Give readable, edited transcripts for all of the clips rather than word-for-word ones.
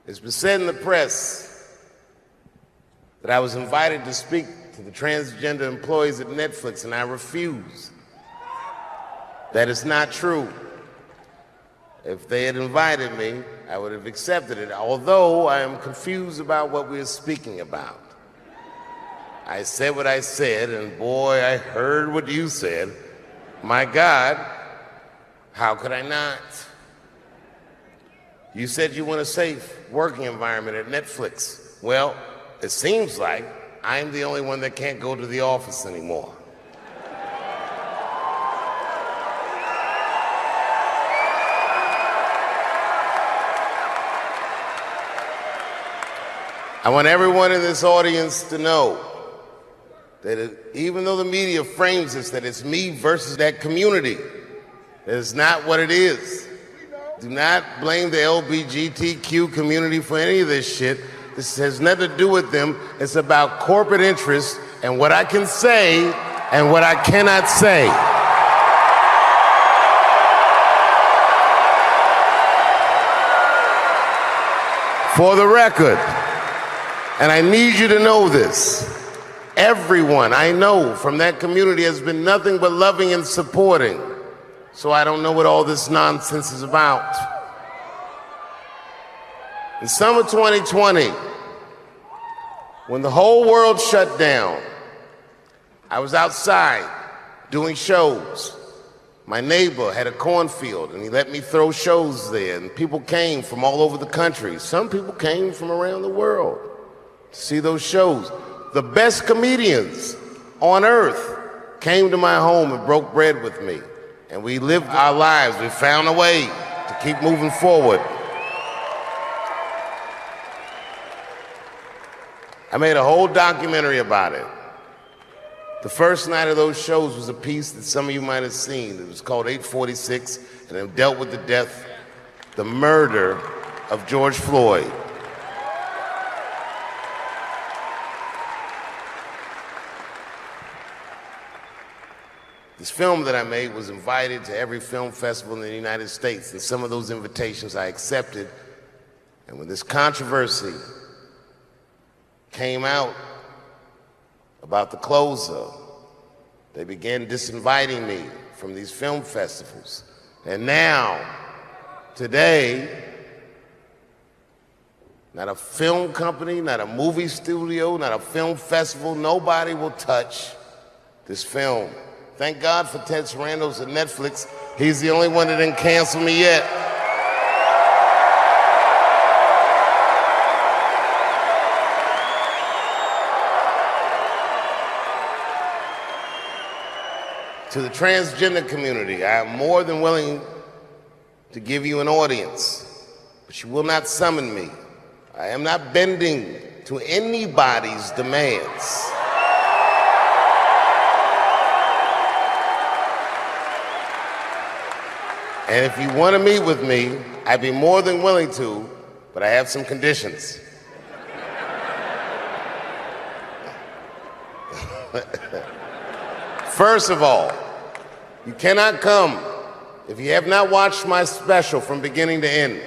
It's been said in the press that I was invited to speak to the transgender employees at Netflix, and I refuse. That is not true. If they had invited me, I would have accepted it, although I am confused about what we are speaking about. I said what I said, and boy, I heard what you said. My God, how could I not? You said you want a safe working environment at Netflix. Well, it seems like I'm the only one that can't go to the office anymore. I want everyone in this audience to know that even though the media frames this, that it's me versus that community, that is not what it is. Do not blame the LGBTQ community for any of this shit. This has nothing to do with them. It's about corporate interests and what I can say and what I cannot say. For the record, and I need you to know this, everyone I know from that community has been nothing but loving and supporting. So I don't know what all this nonsense is about. In summer 2020, when the whole world shut down, I was outside doing shows. My neighbor had a cornfield, and he let me throw shows there, and people came from all over the country. Some people came from around the world to see those shows. The best comedians on earth came to my home and broke bread with me. And we lived our lives. We found a way to keep moving forward. I made a whole documentary about it. The first night of those shows was a piece that some of you might have seen. It was called 846, and it dealt with the death, the murder of George Floyd. This film that I made was invited to every film festival in the United States, and some of those invitations I accepted. And when this controversy came out about the closer, they began disinviting me from these film festivals. And now, today, not a film company, not a movie studio, not a film festival, nobody will touch this film. Thank God for Ted Sarandos at Netflix. He's the only one that didn't cancel me yet. To the transgender community, I am more than willing to give you an audience, but you will not summon me. I am not bending to anybody's demands. And if you want to meet with me, I'd be more than willing to, but I have some conditions. First of all, you cannot come if you have not watched my special from beginning to end.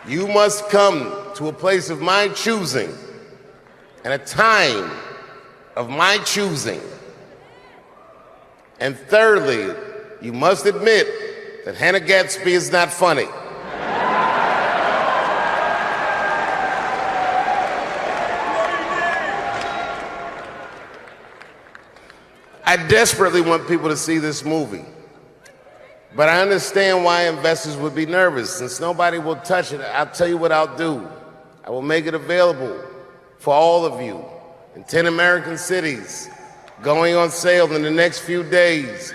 You must come to a place of my choosing and a time of my choosing. And thirdly, you must admit that Hannah Gadsby is not funny. I desperately want people to see this movie, but I understand why investors would be nervous. Since nobody will touch it, I'll tell you what I'll do. I will make it available for all of you in 10 American cities, going on sale in the next few days.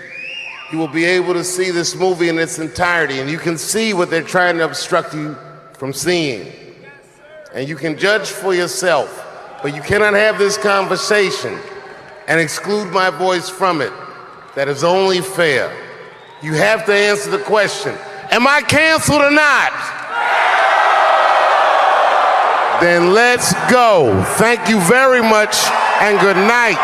You will be able to see this movie in its entirety, and you can see what they're trying to obstruct you from seeing. And you can judge for yourself, but you cannot have this conversation and exclude my voice from it. That is only fair. You have to answer the question, am I canceled or not? Then let's go. Thank you very much, and good night.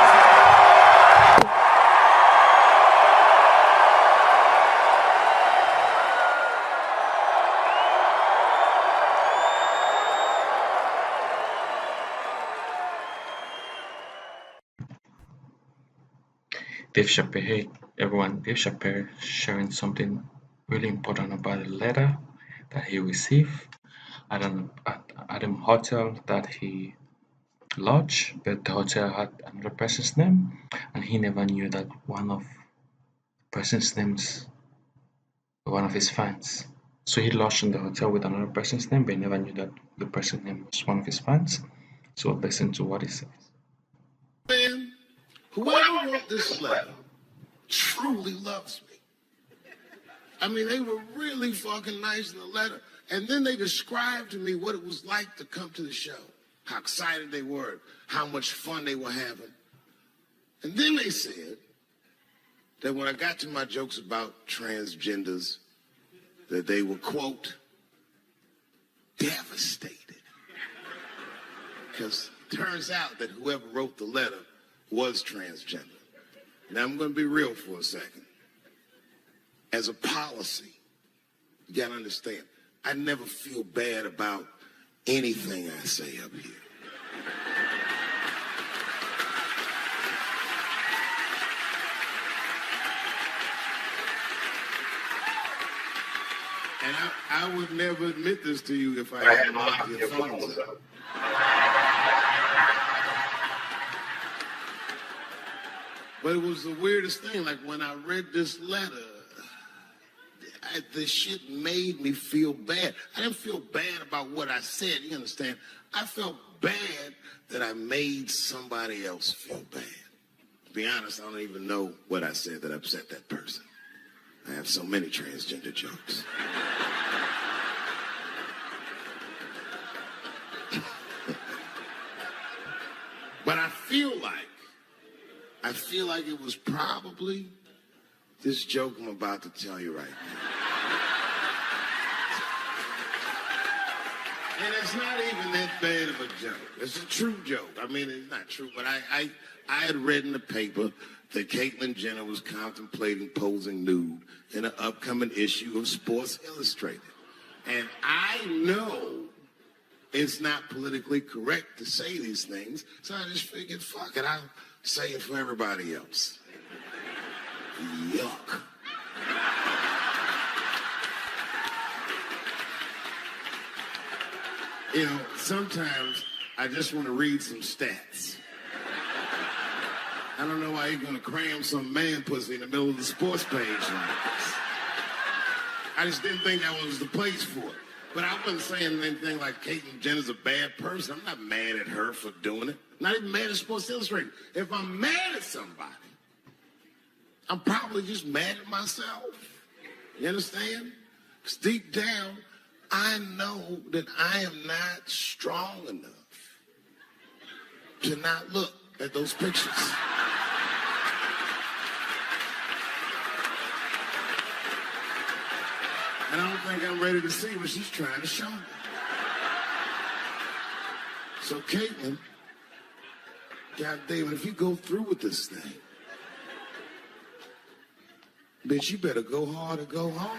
Dave Chappelle, hey everyone, Dave Chappelle sharing something really important about a letter that he received at a hotel that he lodged, but the hotel had another person's name, and he never knew that one of person's names one of his fans. So he lodged in the hotel with another person's name, but he never knew that the person's name was one of his fans. So listen to what he says. Man, whoever wrote this letter truly loves me. I mean, they were really fucking nice in the letter. And then they described to me what it was like to come to the show, how excited they were, how much fun they were having. And then they said that when I got to my jokes about transgenders, that they were, quote, devastated. Because it turns out that whoever wrote the letter was transgender. Now, I'm going to be real for a second. As a policy, you got to understand, I never feel bad about anything I say up here. And I would never admit this to you if I hadn't locked your phones up. But it was the weirdest thing. Like when I read this letter, the shit made me feel bad. I didn't feel bad about what I said, you understand? I felt bad that I made somebody else feel bad. To be honest, I don't even know what I said that upset that person. I have so many transgender jokes. But I feel like it was probably this joke I'm about to tell you right now. And it's not even that bad of a joke. It's a true joke. I mean, it's not true, but I had read in the paper that Caitlyn Jenner was contemplating posing nude in an upcoming issue of Sports Illustrated. And I know it's not politically correct to say these things, so I just figured, fuck it, I'll say it for everybody else. Yuck. You know, sometimes I just want to read some stats. I don't know why you're going to cram some man pussy in the middle of the sports page like this. I just didn't think that was the place for it. But I wasn't saying anything like Caitlyn Jenner's a bad person. I'm not mad at her for doing it. Not even mad at Sports Illustrated. If I'm mad at somebody, I'm probably just mad at myself. You understand? Because deep down, I know that I am not strong enough to not look at those pictures. And I don't think I'm ready to see what she's trying to show me. So Caitlyn, God damn it, if you go through with this thing, bitch, you better go hard or go home.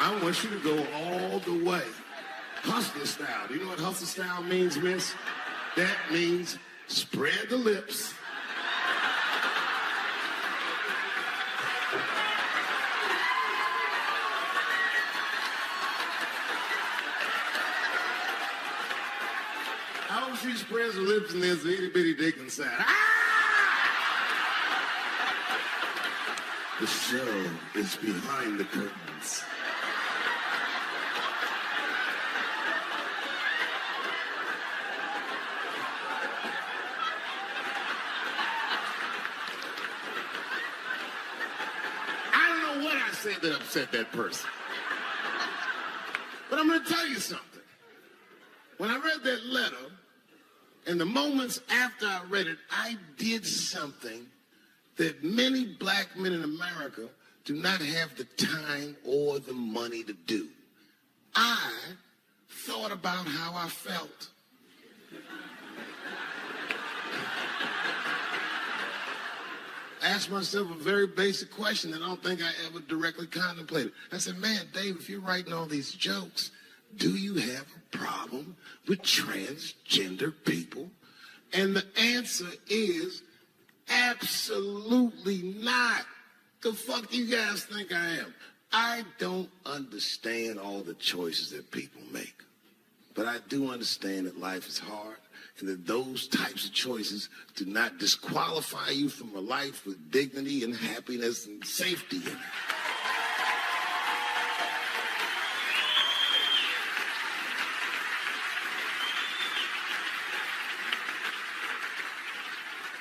I want you to go all the way. Hustler style. Do you know what hustler style means, miss? That means spread the lips. I hope she spreads her lips and there's an itty bitty dick inside. Ah! The show is behind the curtains. Said that upset that person. But I'm going to tell you something. When I read that letter, and the moments after I read it, I did something that many black men in America do not have the time or the money to do. I thought about how I felt. Asked myself a very basic question that I don't think I ever directly contemplated. I said, man, Dave, if you're writing all these jokes, do you have a problem with transgender people? And the answer is Absolutely not. The fuck do you guys think I am? I don't understand all the choices that people make. But I do understand that life is hard and that those types of choices do not disqualify you from a life with dignity and happiness and safety in it.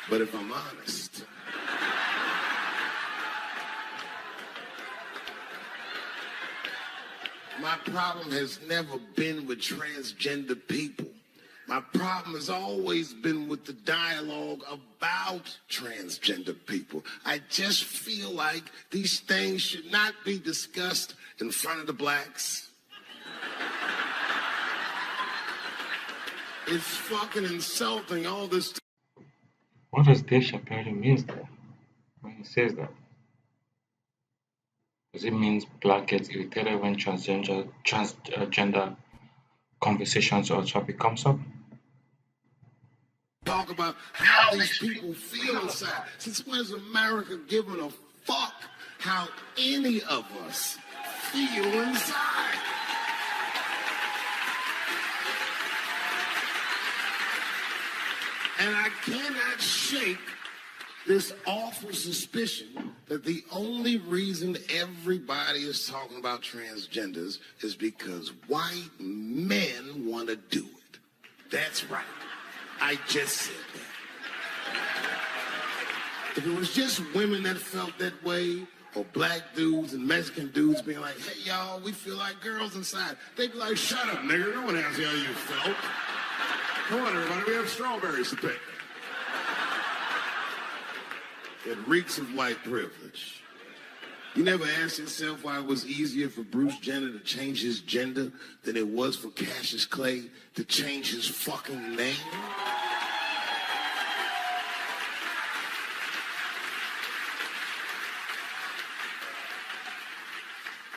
But if I'm honest, my problem has never been with transgender people. My problem has always been with the dialogue about transgender people. I just feel like these things should not be discussed in front of the blacks. It's fucking insulting, all this. What does Dave Chappelle mean there when he says that? Does it mean black gets irritated when transgender conversations or topic comes up? Talk about how these people feel inside. Since when is America giving a fuck how any of us feel inside? And I cannot shake this awful suspicion that the only reason everybody is talking about transgenders is because white men want to do it. That's right. I just said that. If it was just women that felt that way, or black dudes and Mexican dudes being like, hey, y'all, we feel like girls inside, they'd be like, shut up, nigga. No one asked you how you felt. Come on, everybody, we have strawberries to pick. It reeks of white privilege. You never asked yourself why it was easier for Bruce Jenner to change his gender than it was for Cassius Clay to change his fucking name?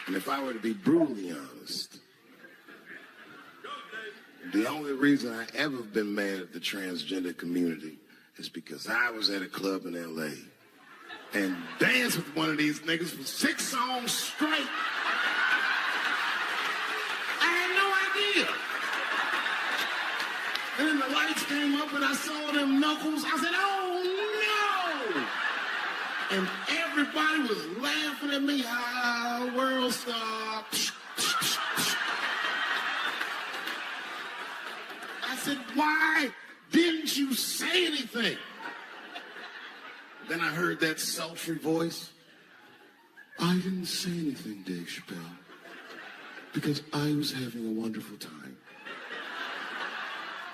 And if I were to be brutally honest, the only reason I ever been mad at the transgender community is because I was at a club in L.A. and danced with one of these niggas for 6 songs straight. I had no idea. And then the lights came up and I saw them knuckles. I said, oh no! And everybody was laughing at me. Ah, world star. I said, why didn't you say anything? Then I heard that sultry voice. I didn't say anything, Dave Chappelle, because I was having a wonderful time.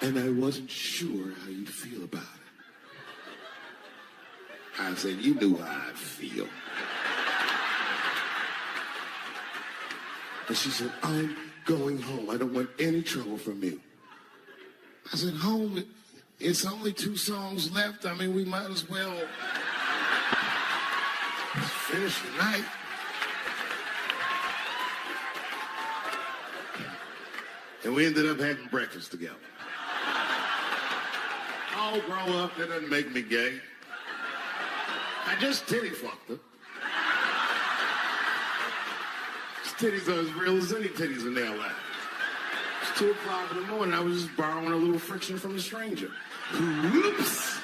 And I wasn't sure how you'd feel about it. I said, you knew how I'd feel. And she said, I'm going home. I don't want any trouble from you. I said, home, it's only 2 songs left. I mean, we might as well finish the night. And we ended up having breakfast together. Oh, grow up, that doesn't make me gay. I just titty fucked her. His titties are as real as any titties in their life. It's 2 o'clock in the morning. I was just borrowing a little friction from a stranger. Whoops.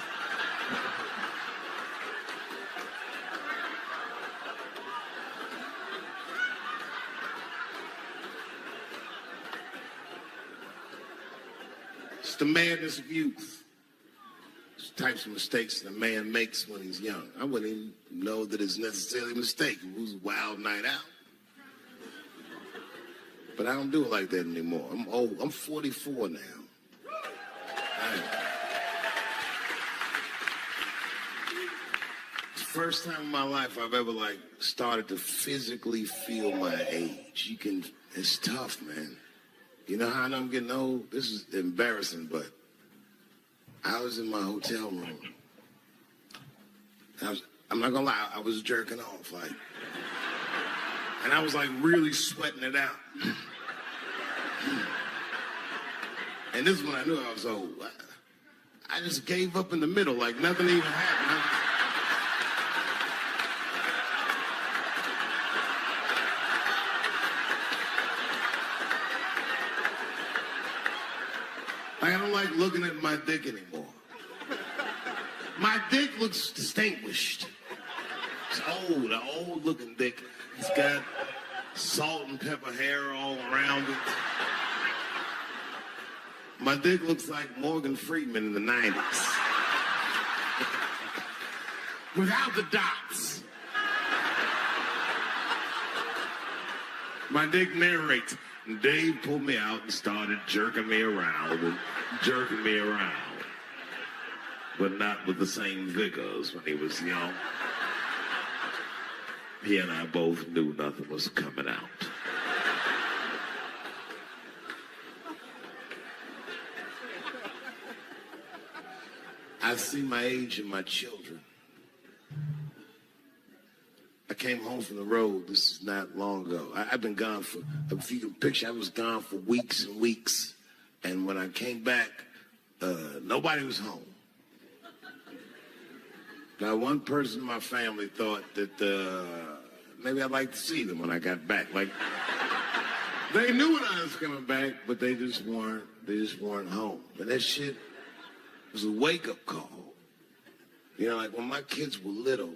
It's the madness of youth. It's the types of mistakes that a man makes when he's young. I wouldn't even know that it's necessarily a mistake. It was a wild night out. But I don't do it like that anymore. I'm old. I'm 44 now. It's the first time in my life I've ever started to physically feel my age. It's tough, man. You know how I'm getting old? This is embarrassing, but I was in my hotel room. I'm not gonna lie, I was jerking off, and I was really sweating it out. And this is when I knew I was old. I just gave up in the middle, like nothing even happened. I don't like looking at my dick anymore. My dick looks distinguished. It's old, an old looking dick. It's got salt and pepper hair all around it. My dick looks like Morgan Freeman in the 90s. Without the dots. My dick narrates. Dave pulled me out and started jerking me around and jerking me around. But not with the same vigor as when he was young. He and I both knew nothing was coming out. I see my age in my children. I came home from the road. This is not long ago. I've been gone for, if you can picture, I was gone for weeks and weeks. And when I came back, nobody was home. Now, one person in my family thought that maybe I'd like to see them when I got back. Like, they knew when I was coming back, but they just weren't home. And that shit was a wake-up call. You know, like when my kids were little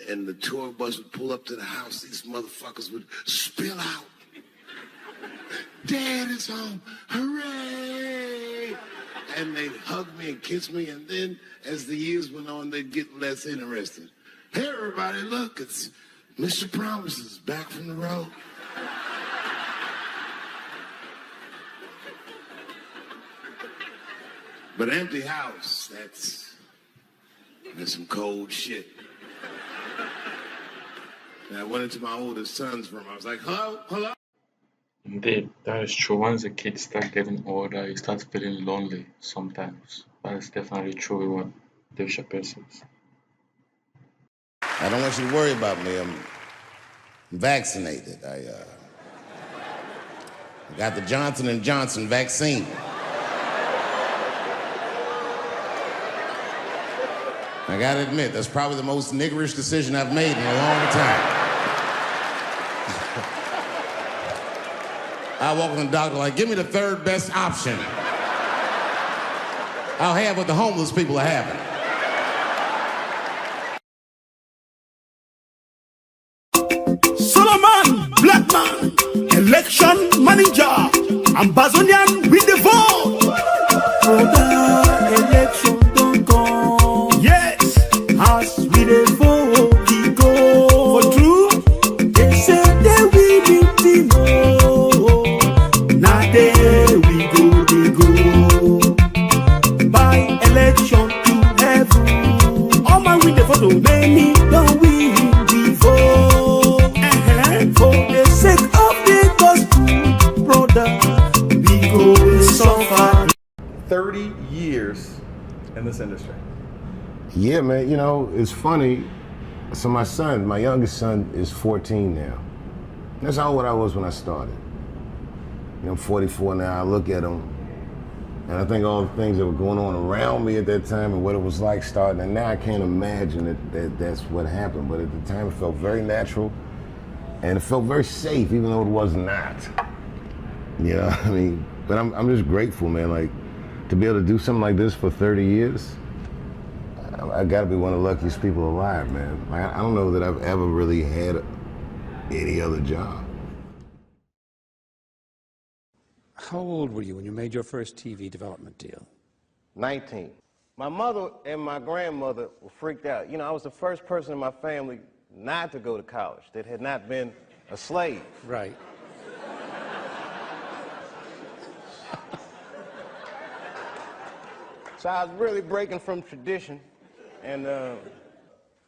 and the tour bus would pull up to the house, these motherfuckers would spill out. Dad is home, hooray! And they'd hug me and kiss me, and then as the years went on, they'd get less interested. Hey, everybody, look, it's Mr. Promises back from the road. But empty house, that's some cold shit. And I went into my oldest son's room. I was like, hello, hello? Indeed, that is true. Once the kids start getting older, you start feeling lonely sometimes. That is definitely true with what Dave Chappelle says. I don't want you to worry about me. I'm vaccinated. I got the Johnson & Johnson vaccine. I gotta admit, that's probably the most niggerish decision I've made in a long time. I walk in the doctor like, give me the third best option. I'll have what the homeless people are having. Solomon, black man, election manager, Ambazonian with the vote. Brother, election don't come. Yes, as we the vote, we go. For true, they say they will be the now there we go, they go. By election to heaven, all man with the photo, many don't win the vote. For the sake of the gospel, brother, we go suffer. 30 years in this industry. Yeah, man, you know, it's funny. So my youngest son is 14 now. That's how old I was when I started. You know, I'm 44 now. I look at him, and I think all the things that were going on around me at that time and what it was like starting, and now I can't imagine that that's what happened. But at the time, it felt very natural, and it felt very safe, even though it was not. You know, I mean, but I'm just grateful, man. Like, to be able to do something like this for 30 years, I gotta be one of the luckiest people alive, man. Like, I don't know that I've ever really had any other job. How old were you when you made your first TV development deal? 19. My mother and my grandmother were freaked out. You know, I was the first person in my family not to go to college that had not been a slave. Right. So I was really breaking from tradition, and it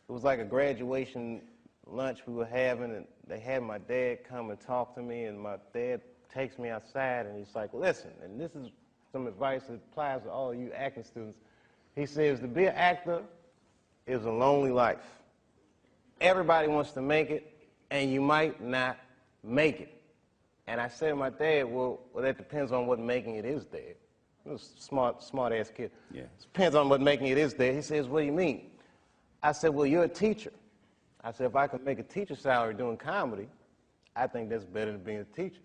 was like a graduation lunch we were having, and they had my dad come and talk to me, and my dad takes me outside, and he's like, listen, and this is some advice that applies to all you acting students. He says, to be an actor is a lonely life. Everybody wants to make it, and you might not make it. And I said to my dad, well, that depends on what making it is, Dad. He was a smart-ass kid. Yeah. It depends on what making it is, Dad. He says, what do you mean? I said, well, you're a teacher. I said, if I could make a teacher salary doing comedy, I think that's better than being a teacher.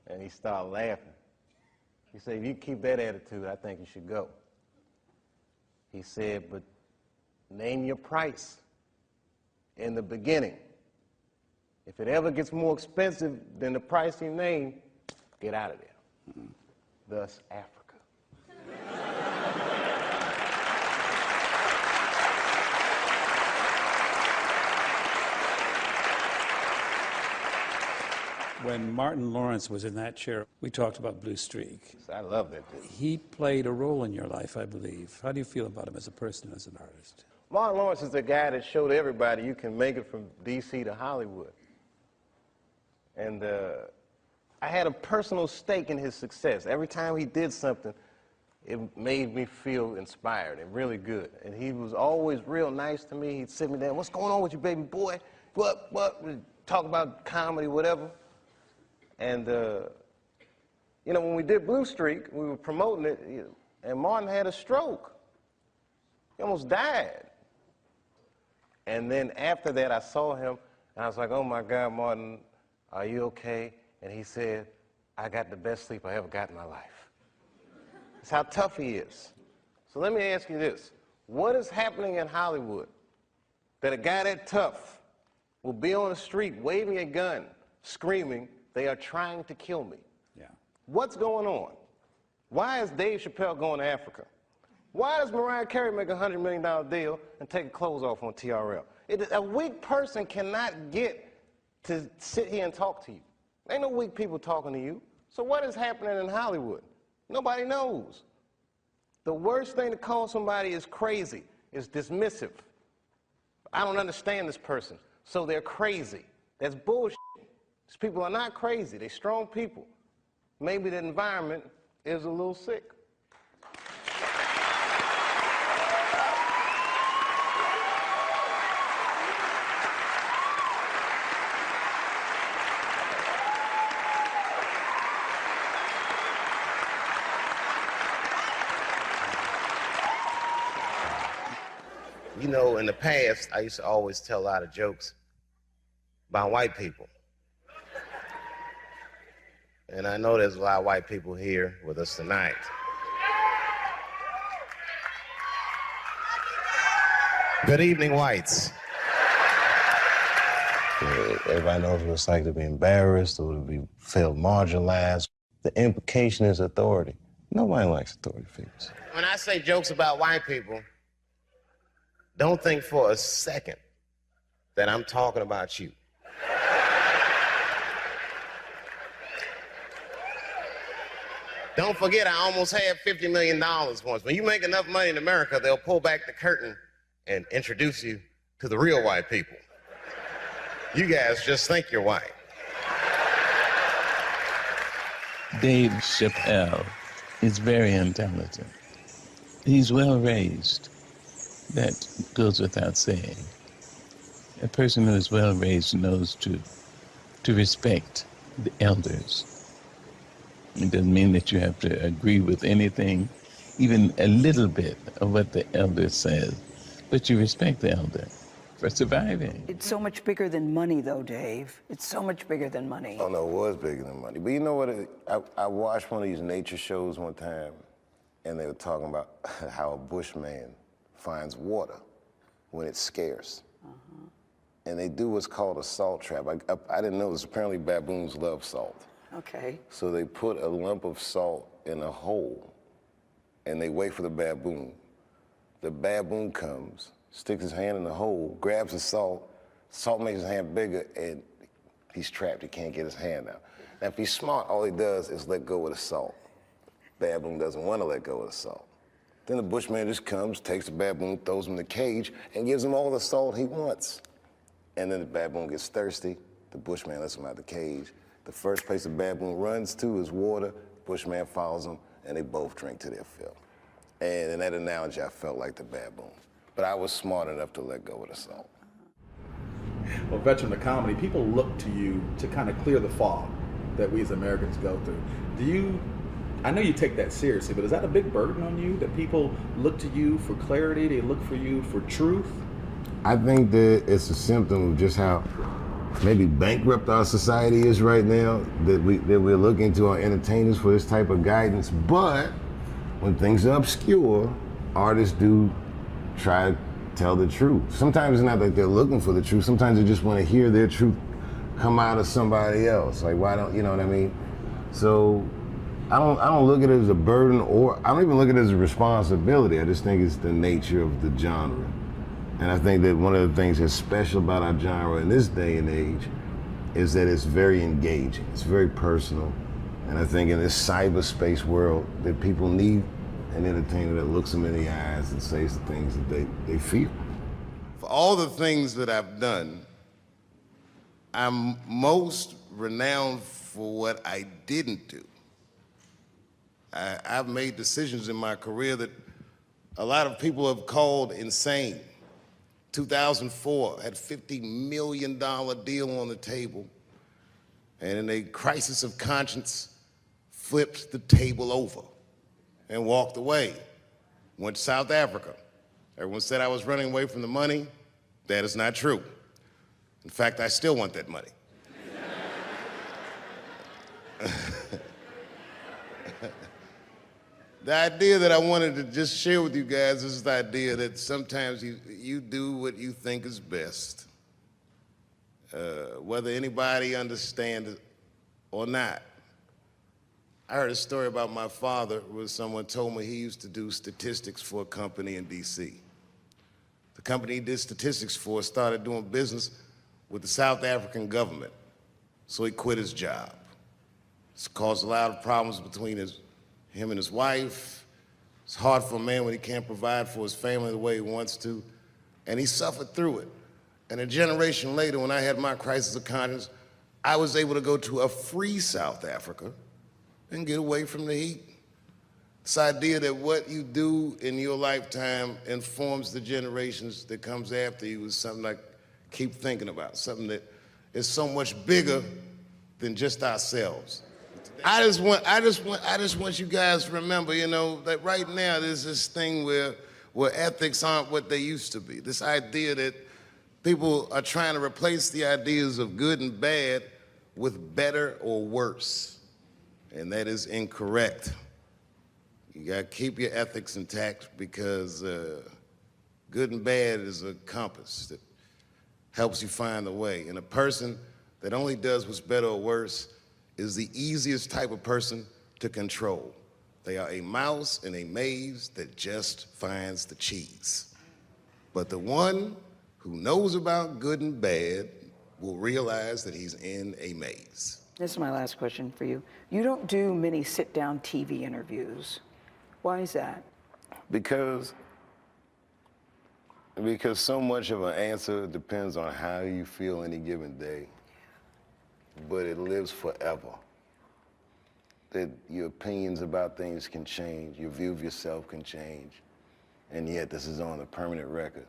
And he started laughing. He said, if you keep that attitude, I think you should go. He said, but name your price in the beginning. If it ever gets more expensive than the price you name, get out of there. Thus, Africa. When Martin Lawrence was in that chair, we talked about Blue Streak. I love that dude. He played a role in your life, I believe. How do you feel about him as a person and as an artist? Martin Lawrence is the guy that showed everybody you can make it from D.C. to Hollywood. And I had a personal stake in his success. Every time he did something, it made me feel inspired and really good. And he was always real nice to me. He'd sit me down, what's going on with you, baby boy? What? We'd talk about comedy, whatever. And, you know, when we did Blue Streak, we were promoting it, and Martin had a stroke. He almost died. And then after that, I saw him, and I was like, oh, my God, Martin, are you okay? And he said, I got the best sleep I ever got in my life. That's how tough he is. So let me ask you this. What is happening in Hollywood that a guy that tough will be on the street waving a gun, screaming, they are trying to kill me? Yeah. What's going on? Why is Dave Chappelle going to Africa? Why does Mariah Carey make a $100 million deal and take her clothes off on TRL? A weak person cannot get to sit here and talk to you. Ain't no weak people talking to you. So what is happening in Hollywood? Nobody knows. The worst thing to call somebody is crazy, is dismissive. I don't understand this person, so they're crazy. That's bullshit. These people are not crazy. They're strong people. Maybe the environment is a little sick. You know, in the past, I used to always tell a lot of jokes about white people. And I know there's a lot of white people here with us tonight. Good evening, whites. Everybody knows what it's like to be embarrassed or to be feel marginalized. The implication is authority. Nobody likes authority figures. When I say jokes about white people, don't think for a second that I'm talking about you. Don't forget, I almost had $50 million once. When you make enough money in America, they'll pull back the curtain and introduce you to the real white people. You guys just think you're white. Dave Chappelle is very intelligent. He's well raised. That goes without saying. A person who is well raised knows to respect the elders. It doesn't mean that you have to agree with anything, even a little bit of what the elder says, but you respect the elder for surviving. It's so much bigger than money, though, Dave. It's so much bigger than money. Oh, no, it was bigger than money. But you know what? I watched one of these nature shows one time, and they were talking about how a bushman finds water when it's scarce. And they do what's called a salt trap. I didn't know this. Apparently baboons love salt. Okay. So they put a lump of salt in a hole, and they wait for the baboon. The baboon comes, sticks his hand in the hole, grabs the salt makes his hand bigger, and he's trapped. He can't get his hand out. Now, if he's smart, all he does is let go of the salt. Baboon doesn't want to let go of the salt. Then the bushman just comes, takes the baboon, throws him in the cage, and gives him all the salt he wants. And then the baboon gets thirsty. The bushman lets him out of the cage. The first place the baboon runs to is water. Bushman follows him, and they both drink to their fill. And in that analogy, I felt like the baboon. But I was smart enough to let go of the salt. Well, veteran of comedy, people look to you to kind of clear the fog that we as Americans go through. I know you take that seriously, but is that a big burden on you, that people look to you for clarity, they look for you for truth? I think that it's a symptom of just how maybe bankrupt our society is right now, that we're looking to our entertainers for this type of guidance. But when things are obscure, artists do try to tell the truth. Sometimes it's not that they're looking for the truth. Sometimes they just want to hear their truth come out of somebody else. Like, why don't, you know what I mean? So I don't look at it as a burden, or I don't even look at it as a responsibility. I just think it's the nature of the genre. And I think that one of the things that's special about our genre in this day and age is that it's very engaging. It's very personal. And I think in this cyberspace world that people need an entertainer that looks them in the eyes and says the things that they feel. For all the things that I've done, I'm most renowned for what I didn't do. I've made decisions in my career that a lot of people have called insane. 2004, had a $50 million deal on the table, and in a crisis of conscience, flipped the table over and walked away. Went to South Africa. Everyone said I was running away from the money. That is not true. In fact, I still want that money. The idea that I wanted to just share with you guys is the idea that sometimes you do what you think is best, whether anybody understands it or not. I heard a story about my father where someone told me he used to do statistics for a company in DC. The company he did statistics for started doing business with the South African government, so he quit his job. It's caused a lot of problems between him and his wife. It's hard for a man when he can't provide for his family the way he wants to, and he suffered through it. And a generation later, when I had my crisis of conscience, I was able to go to a free South Africa and get away from the heat. This idea that what you do in your lifetime informs the generations that comes after you is something I keep thinking about, something that is so much bigger than just ourselves. I just want you guys to remember, you know, that right now there's this thing where ethics aren't what they used to be. This idea that people are trying to replace the ideas of good and bad with better or worse. And that is incorrect. You gotta keep your ethics intact, because good and bad is a compass that helps you find the way. And a person that only does what's better or worse is the easiest type of person to control. They are a mouse in a maze that just finds the cheese. But the one who knows about good and bad will realize that he's in a maze. This is my last question for you. You don't do many sit-down TV interviews. Why is that? Because so much of an answer depends on how you feel any given day, but it lives forever. That your opinions about things can change, your view of yourself can change, and yet this is on a permanent record.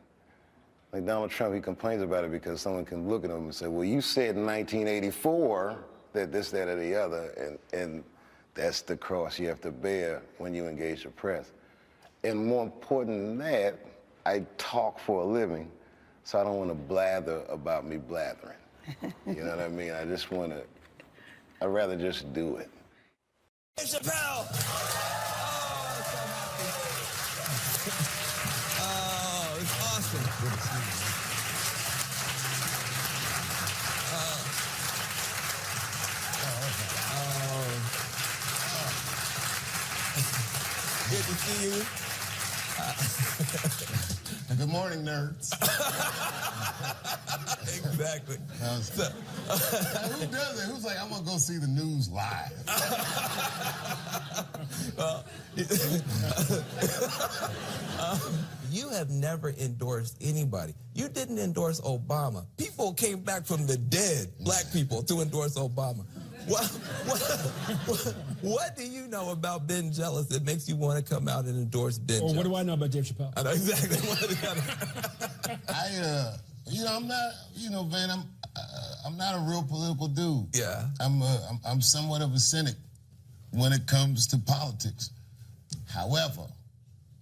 Like Donald Trump, he complains about it because someone can look at him and say, well, you said in 1984 that this, that, or the other, and that's the cross you have to bear when you engage the press. And more important than that, I talk for a living, so I don't want to blather about me blathering. You know what I mean? I'd rather just do it. Dave Chappelle! Oh, it's awesome. Good to see you. Good to see you. Good morning, nerds. Exactly. Who does it? Who's like, I'm gonna go see the news live? Well, you have never endorsed anybody. You didn't endorse Obama. People came back from the dead, black people, to endorse Obama. What do you know about Ben Jealous that makes you want to come out and endorse Ben Jealous? What do I know about Dave Chappelle? I know exactly. I'm not, Van, I'm not a real political dude. Yeah. I'm somewhat of a cynic when it comes to politics. However,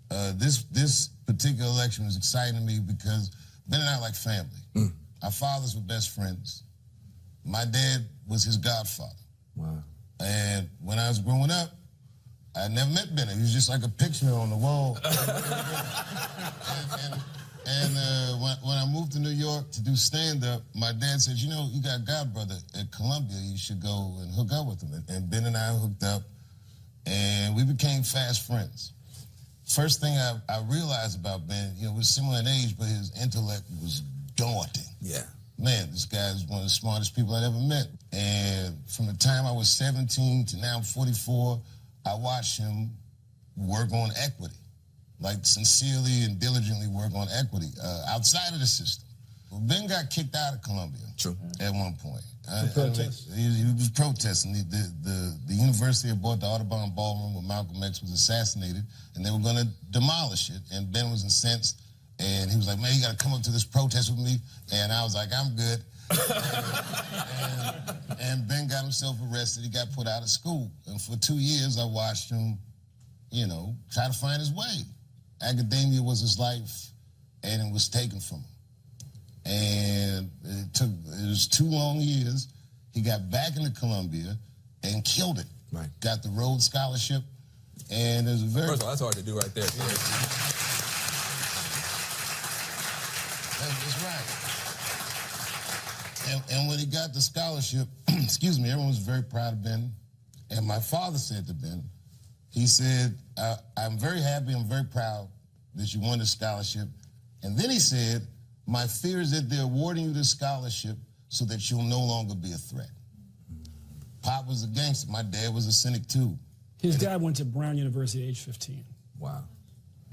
this particular election was exciting to me because Ben and I are like family. Our fathers were best friends. My dad was his godfather. Wow. And when I was growing up, I never met Ben. He was just like a picture on the wall. When I moved to New York to do stand-up, my dad said, you know, you got a godbrother at Columbia, you should go and hook up with him. And Ben and I hooked up, and we became fast friends. First thing I realized about Ben, you know, we're similar in age, but his intellect was daunting. Yeah. Man, this guy is one of the smartest people I'd ever met. And from the time I was 17 to now I'm 44, I watched him work on equity, like sincerely and diligently work on equity outside of the system. Well, Ben got kicked out of Columbia. True. At one point. Protest. He was protesting. The university had bought the Audubon Ballroom where Malcolm X was assassinated, and they were going to demolish it. And Ben was incensed, and he was like, man, you got to come up to this protest with me. And I was like, I'm good. and Ben got himself arrested. He got put out of school. And for 2 years, I watched him, you know, try to find his way. Academia was his life, and it was taken from him. And it was 2 long years. He got back into Columbia and killed it. Right. Got the Rhodes Scholarship, and it was a very... First of all, that's hard to do right there. Yeah. That's right. And when he got the scholarship, excuse me, everyone was very proud of Ben. And my father said to Ben, he said, I'm very happy, I'm very proud that you won the scholarship. And then he said, my fear is that they're awarding you this scholarship so that you'll no longer be a threat. Pop was a gangster. My dad was a cynic, too. His dad went to Brown University at age 15. Wow.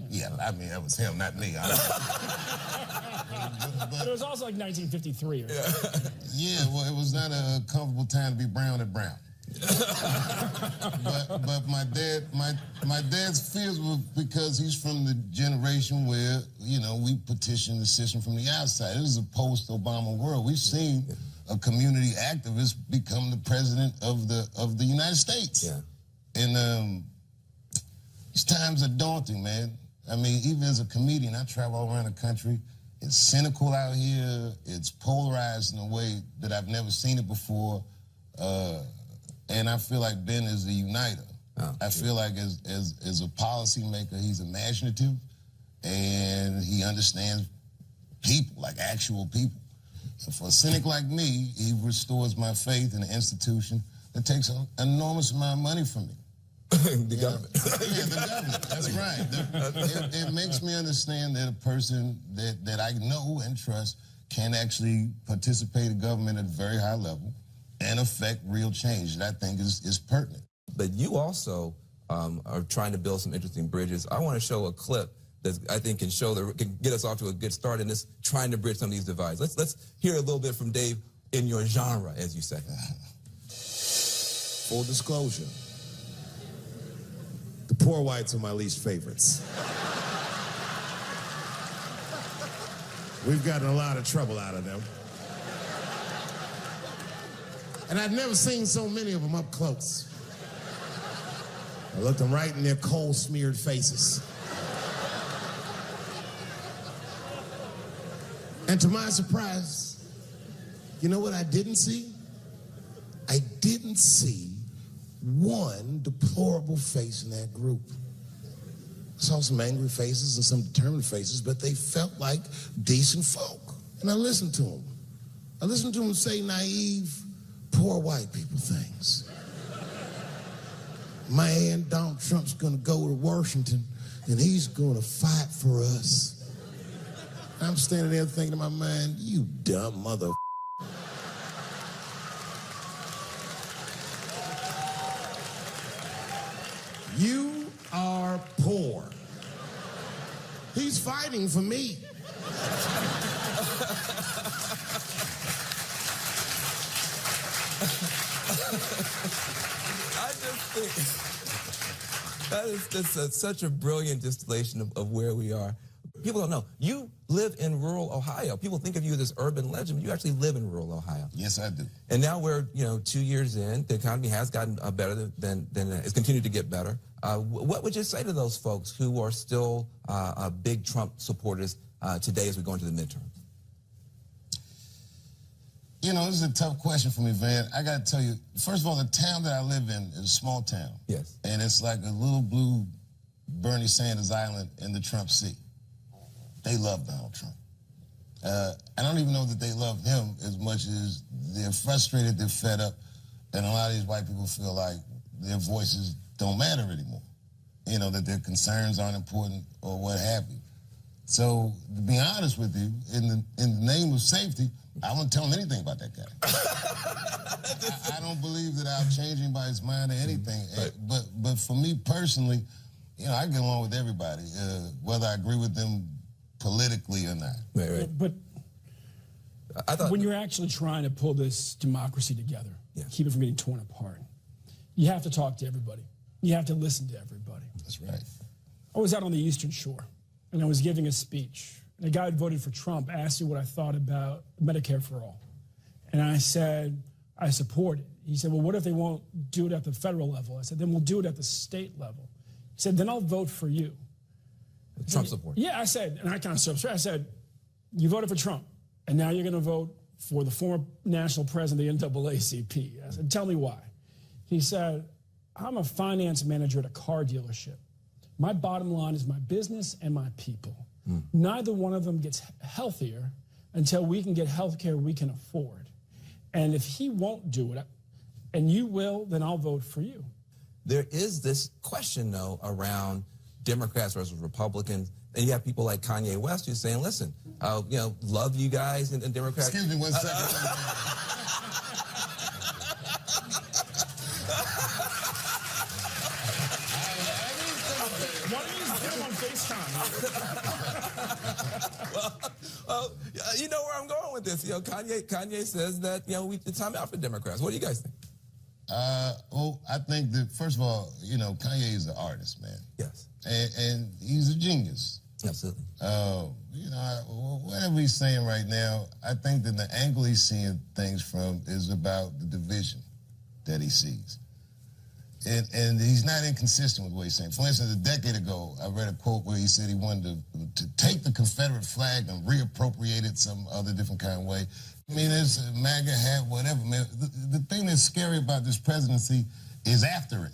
Yeah, I mean, that was him, not me. But it was also like 1953. Or Yeah, well, it was not a comfortable time to be Brown at Brown. but my dad's fears were because he's from the generation where, you know, we petitioned the system from the outside. It was a post-Obama world. We've seen a community activist become the president of the United States. Yeah. And these times are daunting, man. I mean, even as a comedian, I travel all around the country. It's cynical out here. It's polarized in a way that I've never seen it before. And I feel like Ben is a uniter. I feel like as a policymaker, he's imaginative, and he understands people, like actual people. And for a cynic like me, he restores my faith in an institution that takes an enormous amount of money from me. The government. Yeah, the government. That's right. It makes me understand that a person that I know and trust can actually participate in government at a very high level and affect real change that I think is pertinent. But you also are trying to build some interesting bridges. I want to show a clip that I think can get us off to a good start in this, trying to bridge some of these divides. Let's hear a little bit from Dave in your genre, as you say. Full disclosure, the poor whites are my least favorites. We've gotten a lot of trouble out of them. And I'd never seen so many of them up close. I looked them right in their coal-smeared faces. And to my surprise, you know what I didn't see? I didn't see one deplorable face in that group. I saw some angry faces and some determined faces, but they felt like decent folk. And I listened to them. I listened to them say naive, poor white people things. Man, Donald Trump's gonna go to Washington and he's gonna fight for us. I'm standing there thinking in my mind, you dumb mother. You are poor. He's fighting for me. I just think that's such a brilliant distillation of where we are. People don't know. You live in rural Ohio. People think of you as this urban legend. You actually live in rural Ohio. Yes, I do. And now we're 2 years in. The economy has gotten better than it's continued to get better. What would you say to those folks who are still big Trump supporters today as we go into the midterms? You know, this is a tough question for me, Van. I got to tell you, first of all, the town that I live in is a small town. Yes. And it's like a little blue Bernie Sanders island in the Trump Sea. They love Donald Trump. I don't even know that they love him as much as they're frustrated, they're fed up, and a lot of these white people feel like their voices don't matter anymore. You know, that their concerns aren't important or what have you. So, to be honest with you, in the name of safety, I wouldn't tell him anything about that guy. I don't believe that I'll change anybody's mind or anything. Right. But for me personally, you know, I get along with everybody, whether I agree with them politically or not. Right. But I thought when you're actually trying to pull this democracy together, keep it from getting torn apart, you have to talk to everybody. You have to listen to everybody. That's right. I was out on the Eastern Shore, and I was giving a speech. And a guy who voted for Trump asked me what I thought about Medicare for all. And I said, I support it. He said, well, what if they won't do it at the federal level? I said, then we'll do it at the state level. He said, then I'll vote for you. Trump support. Yeah, I said, and I kind of said, I said, you voted for Trump, and now you're going to vote for the former national president of the NAACP. I said, tell me why. He said, I'm a finance manager at a car dealership. My bottom line is my business and my people. Neither one of them gets healthier until we can get health care we can afford. And if he won't do it, and you will, then I'll vote for you. There is this question, though, around Democrats versus Republicans. And you have people like Kanye West who's saying, listen, you know, love you guys and Democrats. Excuse me 1 second. Why don't you get him on FaceTime? Well, you know where I'm going with this. You know, Kanye says that, you know, it's time out for Democrats. What do you guys think? Well, I think that, first of all, you know, Kanye is an artist, man. Yes. And he's a genius. Absolutely. You know, whatever he's saying right now, I think that the angle he's seeing things from is about the division that he sees. And he's not inconsistent with what he's saying. For instance, a decade ago, I read a quote where he said he wanted to take the Confederate flag and reappropriate it some other different kind of way. I mean, there's a MAGA hat, whatever, man. The thing that's scary about this presidency is after it.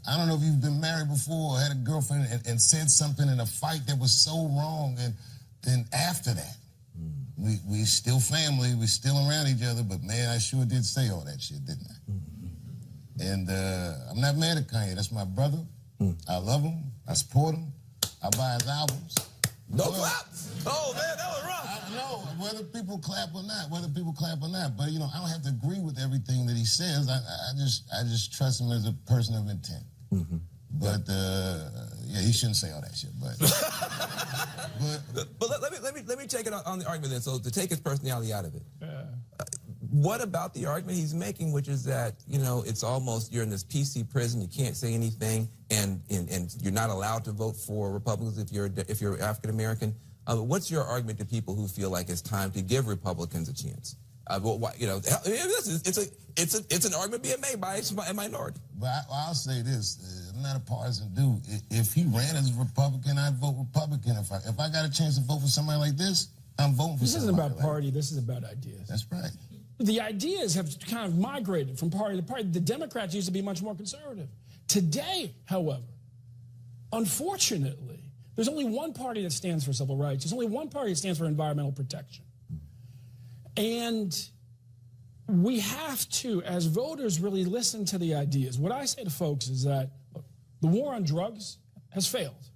I don't know if you've been married before or had a girlfriend and said something in a fight that was so wrong, and then after that, we still family, we still around each other, but man, I sure did say all that shit, didn't I? And I'm not mad at Kanye. That's my brother. I love him. I support him. I buy his albums. No claps. Oh, man, that was rough. I know, whether people clap or not. But, you know, I don't have to agree with everything that he says. I just trust him as a person of intent. But, yeah, he shouldn't say all that shit. But let me take it on the argument then. So to take his personality out of it. What about the argument he's making, which is that, you know, it's almost, you're in this PC prison, you can't say anything, and you're not allowed to vote for Republicans if you're African American. What's your argument to people who feel like it's time to give Republicans a chance? You know, it's an argument being made by a minority. But I'll say this: I'm not a partisan dude. If he ran as a Republican, I'd vote Republican. If I got a chance to vote for somebody like this, I'm voting for. This isn't about party. This is about ideas. That's right. The ideas have kind of migrated from party to party. The Democrats used to be much more conservative. Today, however, unfortunately, there's only one party that stands for civil rights. There's only one party that stands for environmental protection. And we have to, as voters, really listen to the ideas. What I say to folks is that look, the war on drugs has failed.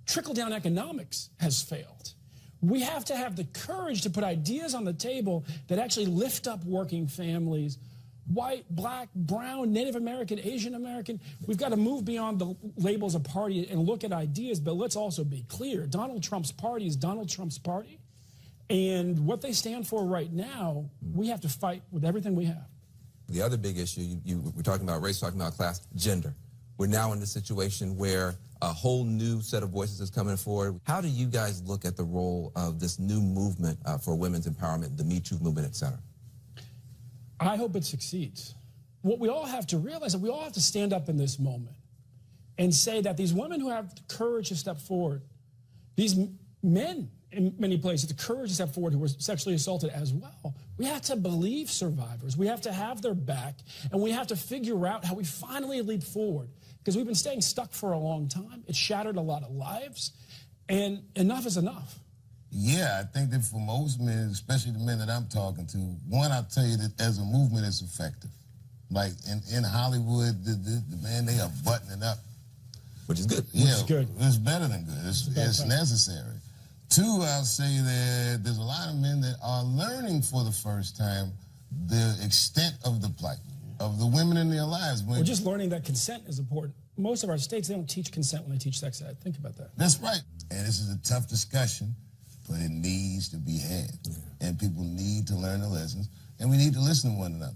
Trickle-down economics has failed. We have to have the courage to put ideas on the table that actually lift up working families, white, black, brown, Native American, Asian American. We've got to move beyond the labels of party and look at ideas, but let's also be clear. Donald Trump's party is Donald Trump's party, and what they stand for right now, we have to fight with everything we have. The other big issue, we're talking about race, talking about class, gender. We're now in the situation where a whole new set of voices is coming forward. How do you guys look at the role of this new movement for women's empowerment, the Me Too movement, et cetera? I hope it succeeds. What we all have to realize is that we all have to stand up in this moment and say that these women who have the courage to step forward, these men in many places, the courage to step forward who were sexually assaulted as well. We have to believe survivors. We have to have their back, and we have to figure out how we finally leap forward. Because we've been staying stuck for a long time. It shattered a lot of lives, and enough is enough. Yeah, I think that for most men, especially the men that I'm talking to, one, I'll tell you that as a movement, it's effective. Like in Hollywood, the man, they are buttoning up. Which is good. Yeah, Which is good. It's better than good. It's necessary. Two, I'll say that there's a lot of men that are learning for the first time the extent of the plight of the women in their lives. We're just learning that consent is important. Most of our states, they don't teach consent when they teach sex ed. Think about that. That's right. And this is a tough discussion, but it needs to be had. Yeah. And people need to learn the lessons, and we need to listen to one another.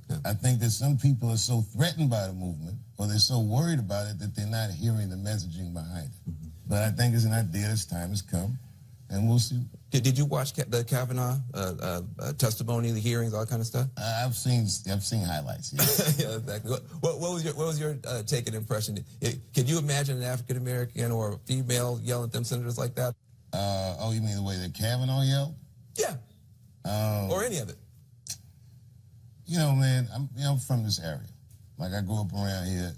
Yeah. I think that some people are so threatened by the movement, or they're so worried about it, that they're not hearing the messaging behind it. Mm-hmm. But I think it's an idea this time has come, and we'll see. Did you watch the Kavanaugh testimony, the hearings, all that kind of stuff? I've seen highlights. Yeah. Yeah, exactly. What was your take and impression? Can you imagine an African American or a female yelling at them senators like that? Oh, you mean the way that Kavanaugh yelled? Yeah. Or any of it. You know, man, I'm from this area. Like, I grew up around here,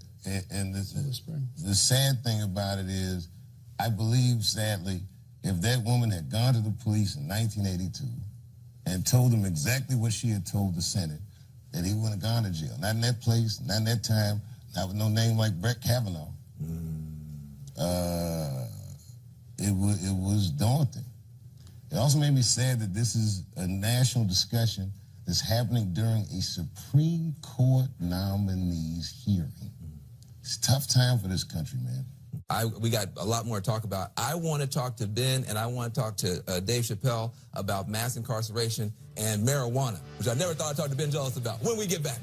and the sad thing about it is, I believe, sadly, if that woman had gone to the police in 1982 and told them exactly what she had told the Senate, that he wouldn't have gone to jail. Not in that place, not in that time, not with no name like Brett Kavanaugh. It was daunting. It also made me sad that this is a national discussion that's happening during a Supreme Court nominees hearing. It's a tough time for this country, man. We got a lot more to talk about. I want to talk to Ben, and I want to talk to Dave Chappelle about mass incarceration and marijuana, which I never thought I'd talk to Ben Jealous about when we get back.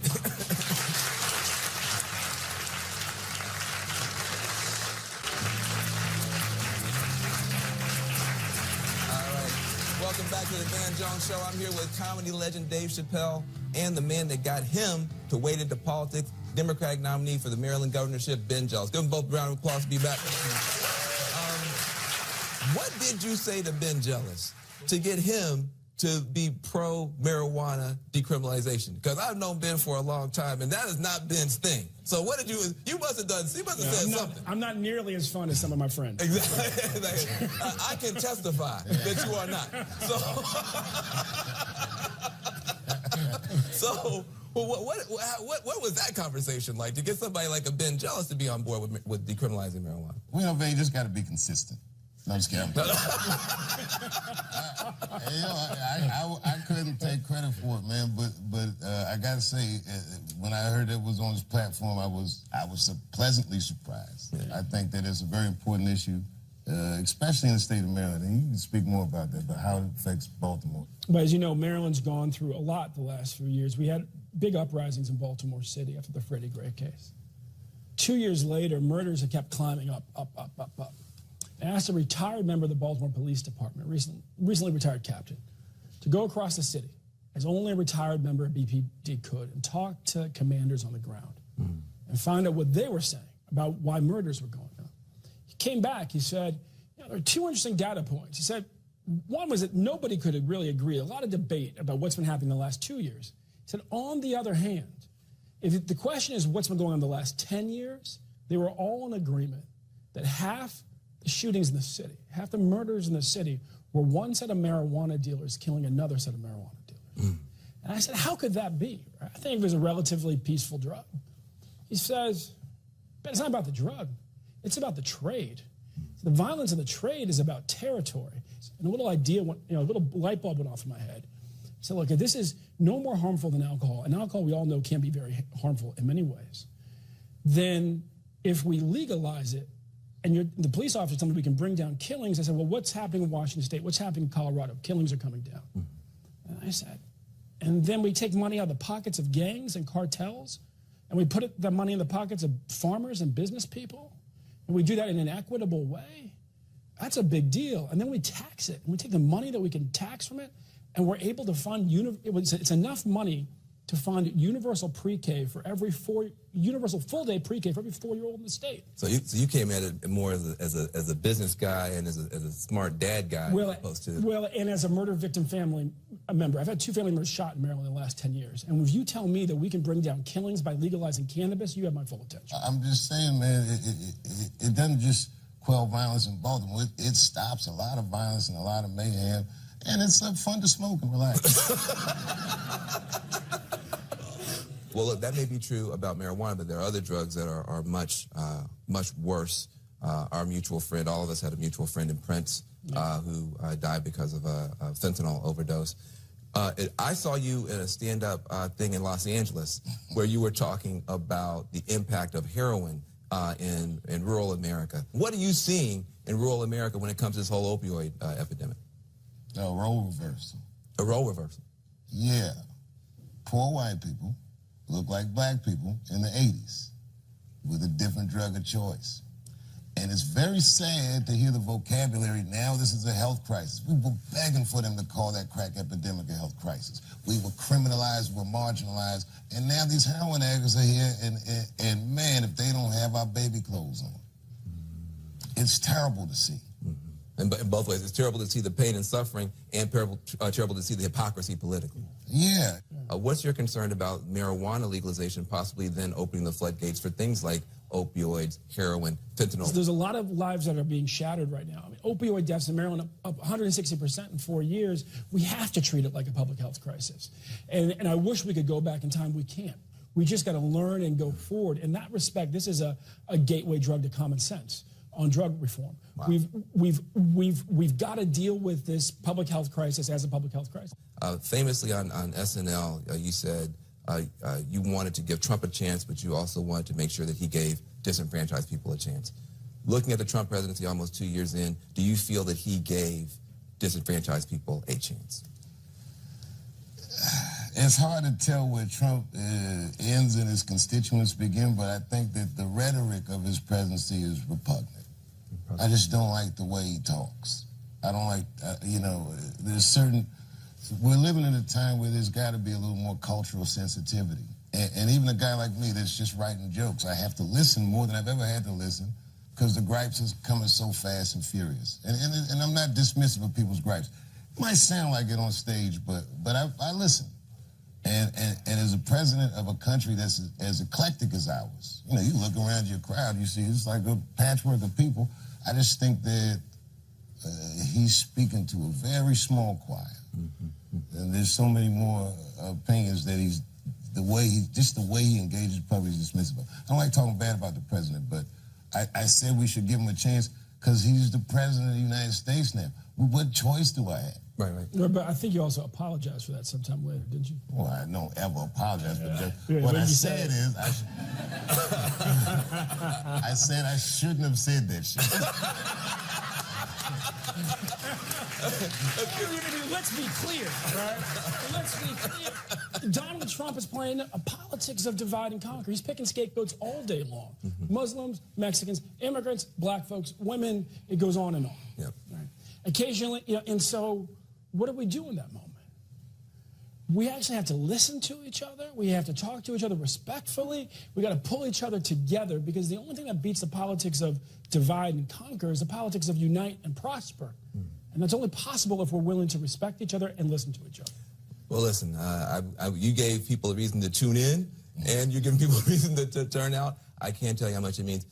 Welcome back to the Van Jones Show. I'm here with comedy legend Dave Chappelle and the man that got him to wade into politics, Democratic nominee for the Maryland governorship, Ben Jealous. Give them both a round of applause to be back. What did you say to Ben Jealous to get him to be pro-marijuana decriminalization? Because I've known Ben for a long time, and that is not Ben's thing. So what did you must have done, you must have said something. I'm not nearly as fun as some of my friends. Exactly. I can testify that you are not. So what was that conversation like to get somebody like a Ben Jealous to be on board with decriminalizing marijuana? Well, you know, Ben, you just got to be consistent. No, I'm just kidding. I couldn't take credit for it, man. But I gotta say, when I heard it was on this platform, I was pleasantly surprised. Yeah. I think that it's a very important issue, especially in the state of Maryland. And you can speak more about that, but how it affects Baltimore. But as you know, Maryland's gone through a lot the last few years. We had big uprisings in Baltimore City after the Freddie Gray case. 2 years later, murders have kept climbing up. I asked a retired member of the Baltimore Police Department, recently retired captain, to go across the city, as only a retired member of BPD could, and talk to commanders on the ground and find out what they were saying about why murders were going on. He came back, he said, there are two interesting data points. He said, one was that nobody could really agree, a lot of debate about what's been happening in the last 2 years. He said, on the other hand, if the question is what's been going on the last 10 years, they were all in agreement that half the shootings in the city, half the murders in the city were one set of marijuana dealers killing another set of marijuana dealers. And I said, how could that be? I think it was a relatively peaceful drug. He says, but it's not about the drug. It's about the trade. The violence of the trade is about territory. And a little idea, a little light bulb went off in my head. So look, if this is no more harmful than alcohol, and alcohol we all know can be very harmful in many ways, then if we legalize it, and the police officer told me we can bring down killings, I said, well, what's happening in Washington State? What's happening in Colorado? Killings are coming down. And I said, and then we take money out of the pockets of gangs and cartels, and we put the money in the pockets of farmers and business people, and we do that in an equitable way. That's a big deal. And then we tax it, and we take the money that we can tax from it, and we're able to fund, it's enough money to fund universal pre-K for every universal full-day pre-K for every 4-year-old in the state. So you came at it more as a business guy and as a smart dad guy, as opposed to... Well, and as a murder victim family member. I've had 2 family members shot in Maryland in the last 10 years. And if you tell me that we can bring down killings by legalizing cannabis, you have my full attention. I'm just saying, man, it doesn't just quell violence in Baltimore. It stops a lot of violence and a lot of mayhem. And it's fun to smoke and relax. Well, look, that may be true about marijuana, but there are other drugs that are much worse. Our mutual friend, all of us had a mutual friend in Prince who died because of a fentanyl overdose. I saw you in a stand-up thing in Los Angeles where you were talking about the impact of heroin in rural America. What are you seeing in rural America when it comes to this whole opioid epidemic? A role reversal. A role reversal? Yeah. Poor white people look like black people in the 80s with a different drug of choice. And it's very sad to hear the vocabulary, now this is a health crisis. We were begging for them to call that crack epidemic a health crisis. We were criminalized, we were marginalized, and now these heroin addicts are here, and man, if they don't have our baby clothes on. It's terrible to see. In both ways, it's terrible to see the pain and suffering, and terrible to see the hypocrisy politically. Yeah. What's your concern about marijuana legalization possibly then opening the floodgates for things like opioids, heroin, fentanyl? There's a lot of lives that are being shattered right now. I mean, opioid deaths in Maryland up 160% in 4 years. We have to treat it like a public health crisis. And I wish we could go back in time. We can't. We just got to learn and go forward. In that respect, this is a gateway drug to common sense on drug reform. Wow. We've got to deal with this public health crisis as a public health crisis. Famously on SNL, you said you wanted to give Trump a chance, but you also wanted to make sure that he gave disenfranchised people a chance. Looking at the Trump presidency almost 2 years in, do you feel that he gave disenfranchised people a chance? It's hard to tell where Trump ends and his constituents begin, but I think that the rhetoric of his presidency is repugnant. I just don't like the way he talks. I don't like, we're living in a time where there's got to be a little more cultural sensitivity. And even a guy like me that's just writing jokes, I have to listen more than I've ever had to listen because the gripes is coming so fast and furious. And I'm not dismissive of people's gripes. It might sound like it on stage, but I listen. And as a president of a country that's as eclectic as ours, you look around your crowd, you see it's like a patchwork of people. I just think that he's speaking to a very small choir. And there's so many more opinions that the way he engages public is dismissive. I don't like talking bad about the president, but I said we should give him a chance because he's the president of the United States now. What choice do I have? Right. But I think you also apologized for that sometime later, didn't you? Well, I don't ever apologize for that. What I said is, I said I shouldn't have said that shit. Let's be clear, right? Let's be clear. Donald Trump is playing a politics of divide and conquer. He's picking scapegoats all day long. Muslims, Mexicans, immigrants, black folks, women, it goes on and on. Yep. Right? Occasionally, and so what do we do in that moment? We actually have to listen to each other. We have to talk to each other respectfully. We got to pull each other together because the only thing that beats the politics of divide and conquer is the politics of unite and prosper. And that's only possible if we're willing to respect each other and listen to each other. Well, listen, you gave people a reason to tune in, and you're giving people a reason to turn out. I can't tell you how much it means.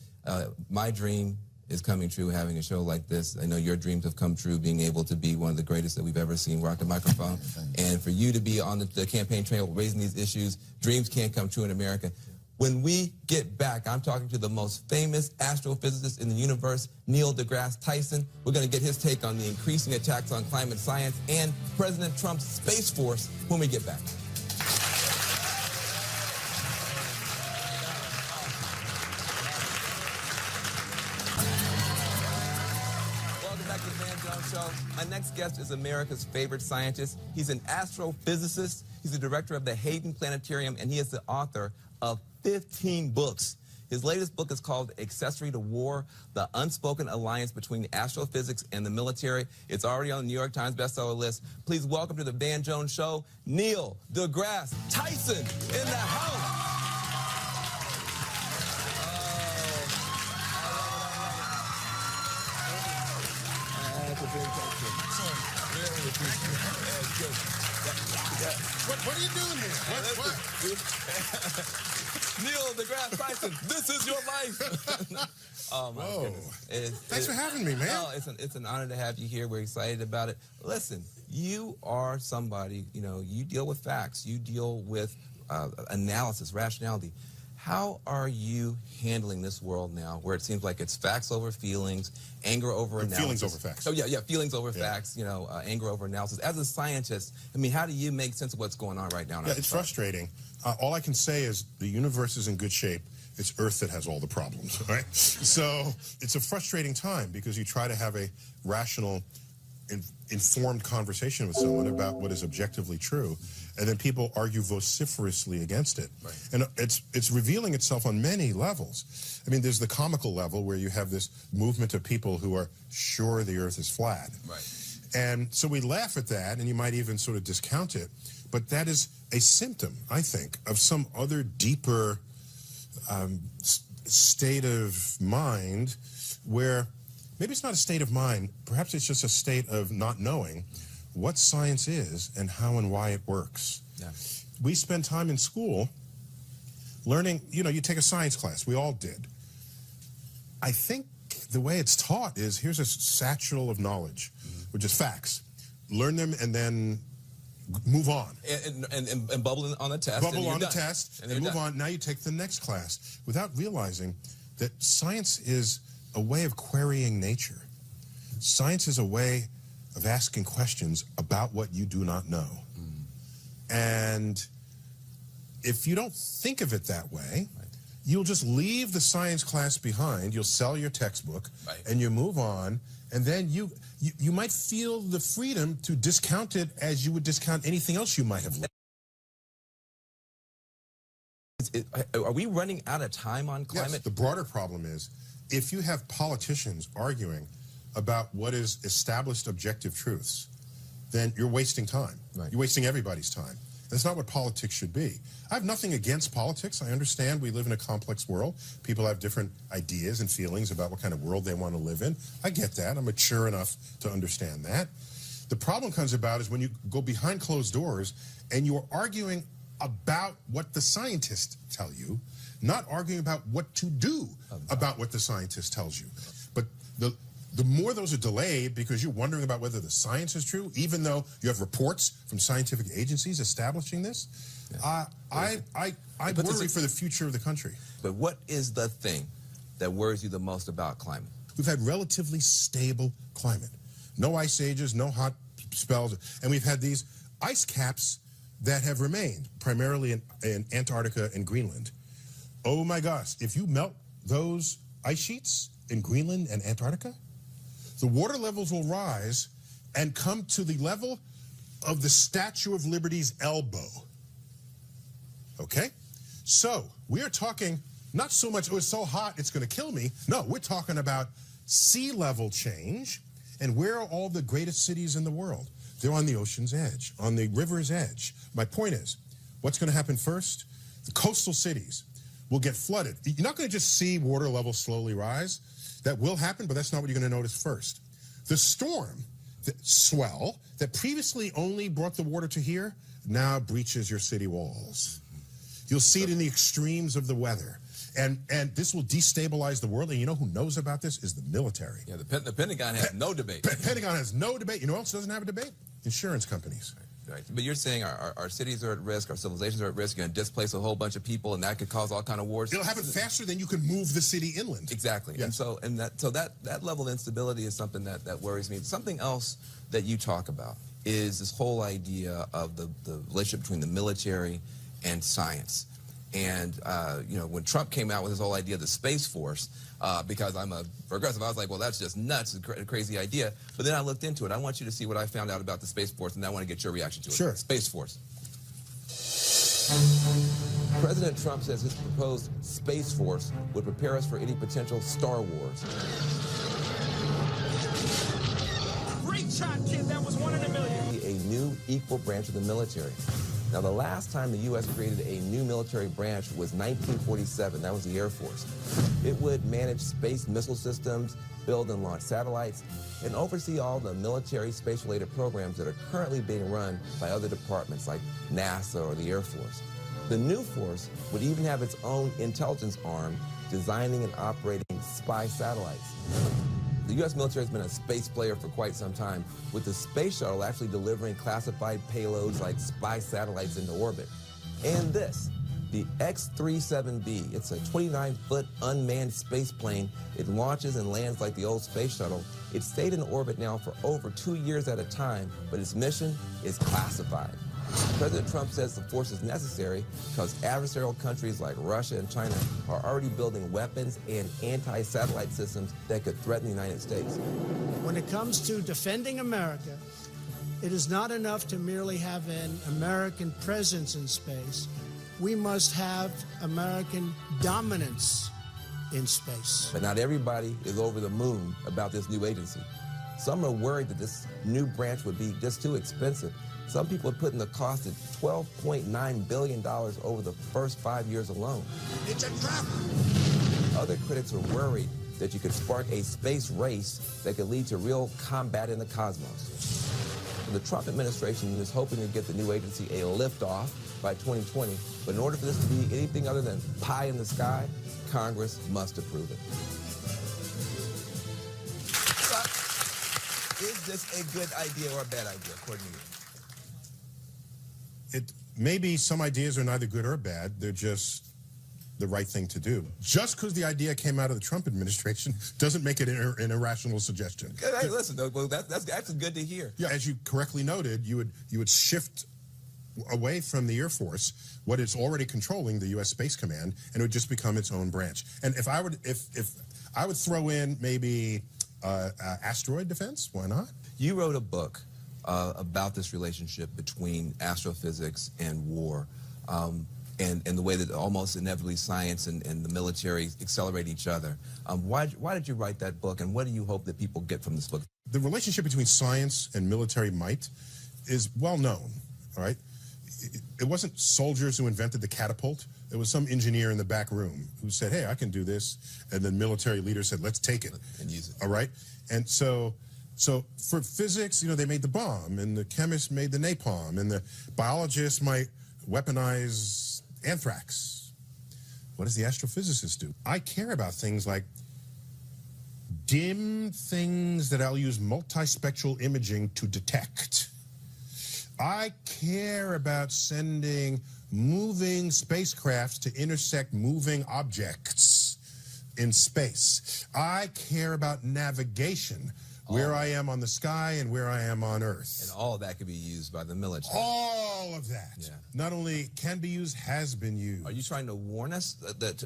My dream is coming true having a show like this. I know your dreams have come true being able to be one of the greatest that we've ever seen rock the microphone. And for you to be on the campaign trail raising these issues, dreams can't come true in America. When we get back, I'm talking to the most famous astrophysicist in the universe, Neil deGrasse Tyson. We're going to get his take on the increasing attacks on climate science and President Trump's Space Force when we get back. Welcome back to the Van Jones Show. My next guest is America's favorite scientist. He's an astrophysicist. He's the director of the Hayden Planetarium, and he is the author of 15 books. His latest book is called Accessory to War, The Unspoken Alliance Between Astrophysics and the Military. It's already on the New York Times bestseller list. Please welcome to the Van Jones Show, Neil deGrasse Tyson in the house. What are you doing here? What? Neil deGrasse Tyson, this is your life. Oh, my goodness. Thanks for having me, man. No, it's an honor to have you here. We're excited about it. Listen, you are somebody, you deal with facts. You deal with analysis, rationality. How are you handling this world now where it seems like it's facts over feelings, anger over analysis? Feelings over facts. Oh, yeah, feelings over facts, anger over analysis. As a scientist, I mean, how do you make sense of what's going on right now? Yeah, it's frustrating. All I can say is the universe is in good shape. It's Earth that has all the problems, right? So it's a frustrating time because you try to have a rational, informed conversation with someone about what is objectively true, and then people argue vociferously against it. Right. And it's revealing itself on many levels. I mean, there's the comical level where you have this movement of people who are sure the Earth is flat. Right. And so we laugh at that, and you might even sort of discount it, but that is a symptom, I think, of some other deeper state of mind where maybe it's not a state of mind, perhaps it's just a state of not knowing what science is and how and why it works. Yeah. We spend time in school learning, you take a science class, we all did. I think the way it's taught is here's a satchel of knowledge, which is facts. Learn them and then move on. And bubble on the test. Bubble on the test and move on. Now you take the next class without realizing that science is a way of querying nature. Science is a way of asking questions about what you do not know. And if you don't think of it that way, you'll just leave the science class behind, you'll sell your textbook, and you move on, and then you might feel the freedom to discount it as you would discount anything else you might have learned. Are we running out of time on climate? Yes, the broader problem is, if you have politicians arguing about what is established objective truths, then you're wasting time. Right. You're wasting everybody's time. That's not what politics should be. I have nothing against politics. I understand we live in a complex world. People have different ideas and feelings about what kind of world they want to live in. I get that. I'm mature enough to understand that. The problem comes about is when you go behind closed doors and you're arguing about what the scientists tell you, not arguing about what to do about what the scientist tells you. But the more those are delayed because you're wondering about whether the science is true, even though you have reports from scientific agencies establishing this, I worry for the future of the country. But what is the thing that worries you the most about climate? We've had relatively stable climate. No ice ages, no hot spells, and we've had these ice caps that have remained, primarily in Antarctica and Greenland. Oh my gosh, if you melt those ice sheets in Greenland and Antarctica, the water levels will rise and come to the level of the Statue of Liberty's elbow. Okay? So, we are talking not so much, oh, it's so hot, it's going to kill me. No, we're talking about sea level change. And where are all the greatest cities in the world? They're on the ocean's edge, on the river's edge. My point is, what's going to happen first? The coastal cities will get flooded. You're not going to just see water levels slowly rise. That will happen, but that's not what you're going to notice first. The storm, the swell, that previously only brought the water to here, now breaches your city walls. You'll see it in the extremes of the weather. And this will destabilize the world. And you know who knows about this is the military. Yeah, the Pentagon has no debate. Pentagon has no debate. You know who else doesn't have a debate? Insurance companies. Right. But you're saying our cities are at risk, our civilizations are at risk, you're going to displace a whole bunch of people, and that could cause all kind of wars. It'll happen faster than you can move the city inland. Exactly. Yes. And that level of instability is something that worries me. Something else that you talk about is this whole idea of the relationship between the military and science. And, when Trump came out with his whole idea of the Space Force, because I'm a progressive, I was like, well, that's just nuts, a crazy idea. But then I looked into it. I want you to see what I found out about the Space Force, and I want to get your reaction to it. Sure. Space Force. President Trump says his proposed Space Force would prepare us for any potential Star Wars. Great shot, kid. That was 1 in a million. A new equal branch of the military. Now, the last time the U.S. created a new military branch was 1947. That was the Air Force. It would manage space missile systems, build and launch satellites, and oversee all the military space-related programs that are currently being run by other departments like NASA or the Air Force. The new force would even have its own intelligence arm, designing and operating spy satellites. The U.S. military has been a space player for quite some time, with the space shuttle actually delivering classified payloads like spy satellites into orbit. And this, the X-37B, it's a 29-foot unmanned space plane. It launches and lands like the old space shuttle. It's stayed in orbit now for over 2 years at a time, but its mission is classified. President Trump says the force is necessary because adversarial countries like Russia and China are already building weapons and anti-satellite systems that could threaten the United States. When it comes to defending America, it is not enough to merely have an American presence in space. We must have American dominance in space. But not everybody is over the moon about this new agency. Some are worried that this new branch would be just too expensive. Some people are putting the cost at $12.9 billion over the first 5 years alone. It's a trap. Other critics are worried that you could spark a space race that could lead to real combat in the cosmos. The Trump administration is hoping to get the new agency a liftoff by 2020, but in order for this to be anything other than pie in the sky, Congress must approve it. But is this a good idea or a bad idea, according to you? Maybe some ideas are neither good or bad. They're just the right thing to do. Just because the idea came out of the Trump administration doesn't make it an irrational suggestion. Hey, listen, well, that's actually good to hear. Yeah, as you correctly noted, you would shift away from the Air Force what it's already controlling, the U.S. Space Command, and it would just become its own branch. And if I would throw in maybe asteroid defense, why not? You wrote a book about this relationship between astrophysics and war, and the way that almost inevitably science and the military accelerate each other. Why did you write that book, and what do you hope that people get from this book? The relationship between science and military might is well known, all right? It wasn't soldiers who invented the catapult. It was some engineer in the back room who said, hey, I can do this. And then military leaders said, let's take it. And use it. All right? And so for physics, they made the bomb, and the chemists made the napalm, and the biologists might weaponize anthrax. What does the astrophysicist do? I care about things like dim things that I'll use multispectral imaging to detect. I care about sending moving spacecrafts to intersect moving objects in space. I care about navigation, where I am on the sky and where I am on Earth. And all of that could be used by the military. All of that. Yeah. Not only can be used, has been used. Are you trying to warn us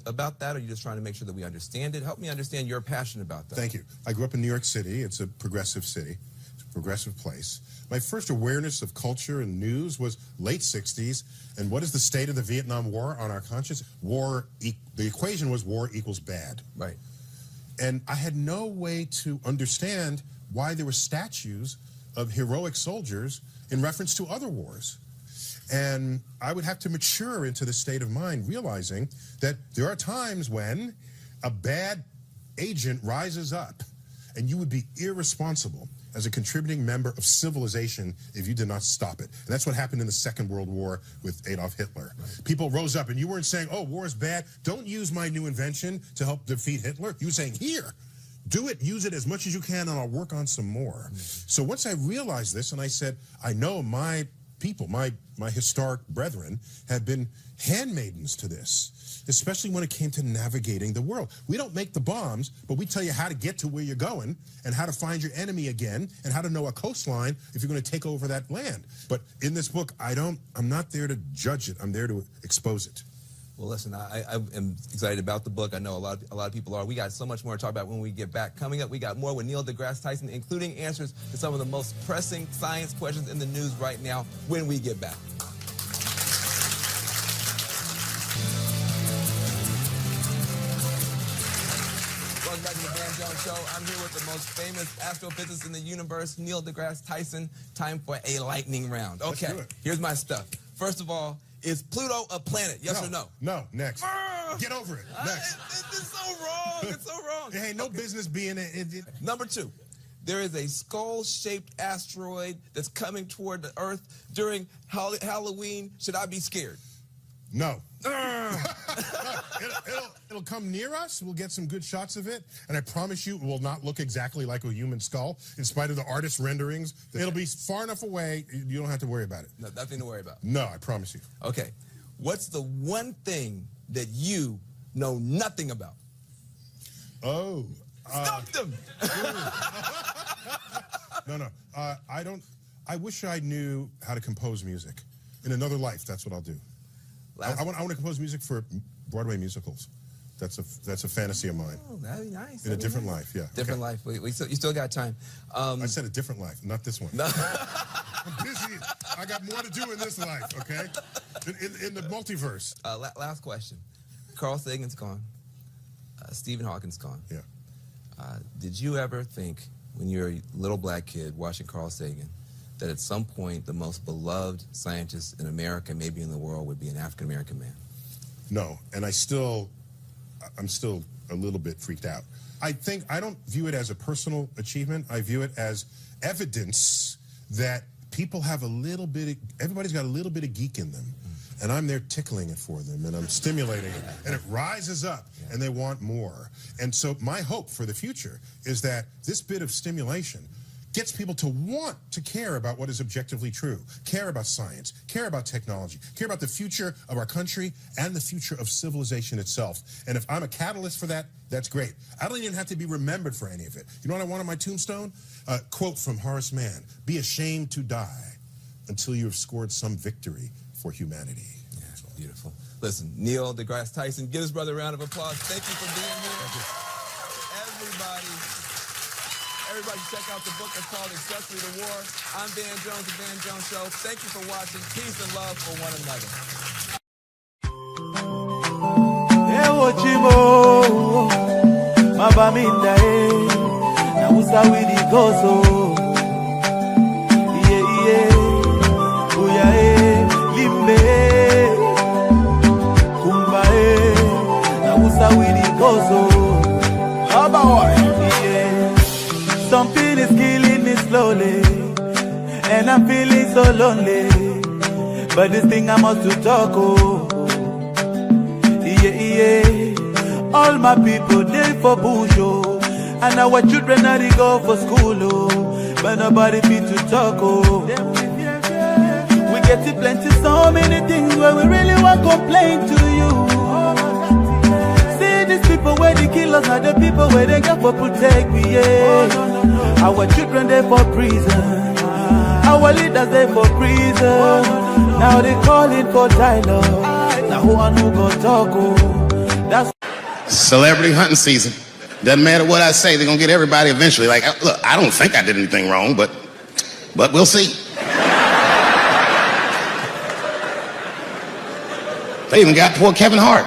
about that, or are you just trying to make sure that we understand it? Help me understand your passion about that. Thank you. I grew up in New York City. It's a progressive city. It's a progressive place. My first awareness of culture and news was late 60s. And what is the state of the Vietnam War on our conscience? The equation was war equals bad. Right. And I had no way to understand why there were statues of heroic soldiers in reference to other wars. And I would have to mature into the state of mind, realizing that there are times when a bad agent rises up, and you would be irresponsible as a contributing member of civilization if you did not stop it. And that's what happened in the Second World War with Adolf Hitler. Right. People rose up, and you weren't saying, oh, war is bad. Don't use my new invention to help defeat Hitler. You were saying, here, do it, use it as much as you can, and I'll work on some more. So once I realized this, and I said, I know my people, my historic brethren, have been handmaidens to this, especially when it came to navigating the world. We don't make the bombs, but we tell you how to get to where you're going and how to find your enemy again and how to know a coastline if you're going to take over that land. But in this book, I'm not there to judge it. I'm there to expose it. Well, listen, I am excited about the book. I know a lot of people are. We got so much more to talk about when we get back. Coming up, we got more with Neil deGrasse Tyson, including answers to some of the most pressing science questions in the news right now when we get back. Show. I'm here with the most famous astrophysicist in the universe, Neil deGrasse Tyson. Time for a lightning round. Okay, Let's do it. here's my stuff. First of all, is Pluto a planet? Yes or no? No, next. Get over it. Next. It's so wrong. It's so wrong. It ain't no business being it. Number 2. There is a skull-shaped asteroid that's coming toward the Earth during Halloween. Should I be scared? No. It'll come near us. We'll get some good shots of it. And I promise you, it will not look exactly like a human skull, in spite of the artist's renderings. It'll be far enough away, you don't have to worry about it. No, nothing to worry about. No, I promise you. Okay. What's the one thing that you know nothing about? Oh. Stumped him! No. I wish I knew how to compose music. In another life, that's what I'll do. I want to compose music for Broadway musicals. That's a fantasy of mine. Oh, that'd be nice. In a different life, yeah. Different life. You still got time. I said a different life, not this one. No. I'm busy. I got more to do in this life, okay? In the multiverse. Last question. Carl Sagan's gone. Stephen Hawking's gone. Yeah. Did you ever think, when you were a little black kid watching Carl Sagan, that at some point the most beloved scientist in America, maybe in the world, would be an African-American man? No, and I'm still a little bit freaked out. I don't view it as a personal achievement. I view it as evidence that people have everybody's got a little bit of geek in them. And I'm there tickling it for them, and I'm stimulating it, and it rises up, and they want more. And so my hope for the future is that this bit of stimulation gets people to want to care about what is objectively true, care about science, care about technology, care about the future of our country and the future of civilization itself. And if I'm a catalyst for that, that's great. I don't even have to be remembered for any of it. You know what I want on my tombstone? A quote from Horace Mann: "Be ashamed to die until you have scored some victory for humanity." Yeah, beautiful. Listen, Neil deGrasse Tyson, give his brother a round of applause. Thank you for being here. Everybody check out the book. It's called Accessory to War. I'm Van Jones, The Van Jones Show. Thank you for watching. Peace and love for one another. Something is killing me slowly, and I'm feeling so lonely. But this thing I must to talk, oh. All my people, they for bush, oh. And our children are they go for school, oh. But nobody fit to talk, oh. We get to plenty, so many things where we really want to complain to you. See these people where they kill us are the people where they got for protect me, yeah. Our children they for prison, our leaders they for prison. Now they calling for dialogue. Now who and who go talk, oh. That's Celebrity hunting season. Doesn't matter what I say, they're gonna get everybody eventually. Like, look, I don't think I did anything wrong, but we'll see. They even got poor Kevin Hart.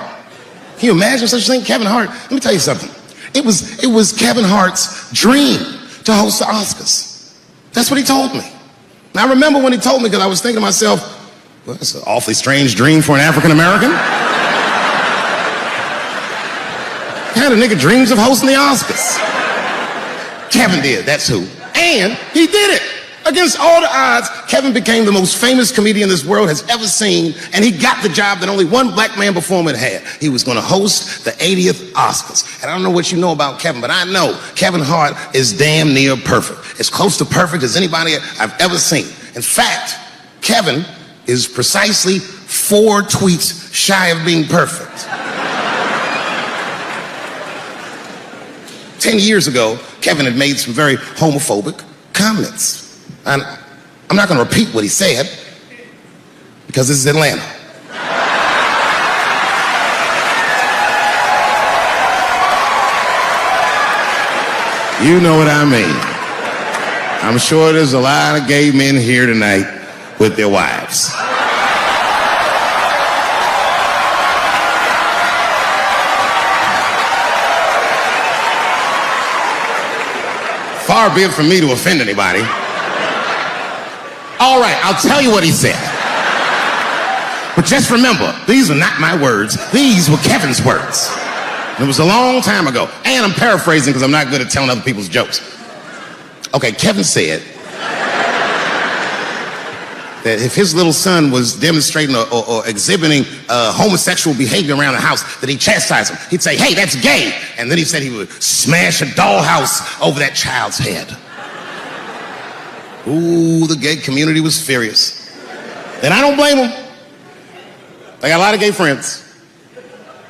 Can you imagine such a thing? Kevin Hart, let me tell you something. It was Kevin Hart's dream to host the Oscars. That's what he told me. And I remember when he told me, because I was thinking to myself, well, that's an awfully strange dream for an African American. Kind of nigga dreams of hosting the Oscars. Kevin did, that's who. And he did it. Against all the odds, Kevin became the most famous comedian this world has ever seen, and he got the job that only one black man before him had. He was going to host the 80th Oscars. And I don't know what you know about Kevin, but I know Kevin Hart is damn near perfect. As close to perfect as anybody I've ever seen. In fact, Kevin is precisely 4 tweets shy of being perfect. 10 years ago, Kevin had made some very homophobic comments. And I'm not going to repeat what he said, because this is Atlanta. You know what I mean. I'm sure there's a lot of gay men here tonight with their wives. far be it from me to offend anybody. All right, I'll tell you what he said. But just remember, these are not my words. These were Kevin's words. It was a long time ago. And I'm paraphrasing because I'm not good at telling other people's jokes. Okay, Kevin said that if his little son was demonstrating or exhibiting homosexual behavior around the house, that he'd chastise him. He'd say, hey, that's gay. And then he said he would smash a dollhouse over that child's head. Ooh, the gay community was furious. And I don't blame them. I got a lot of gay friends.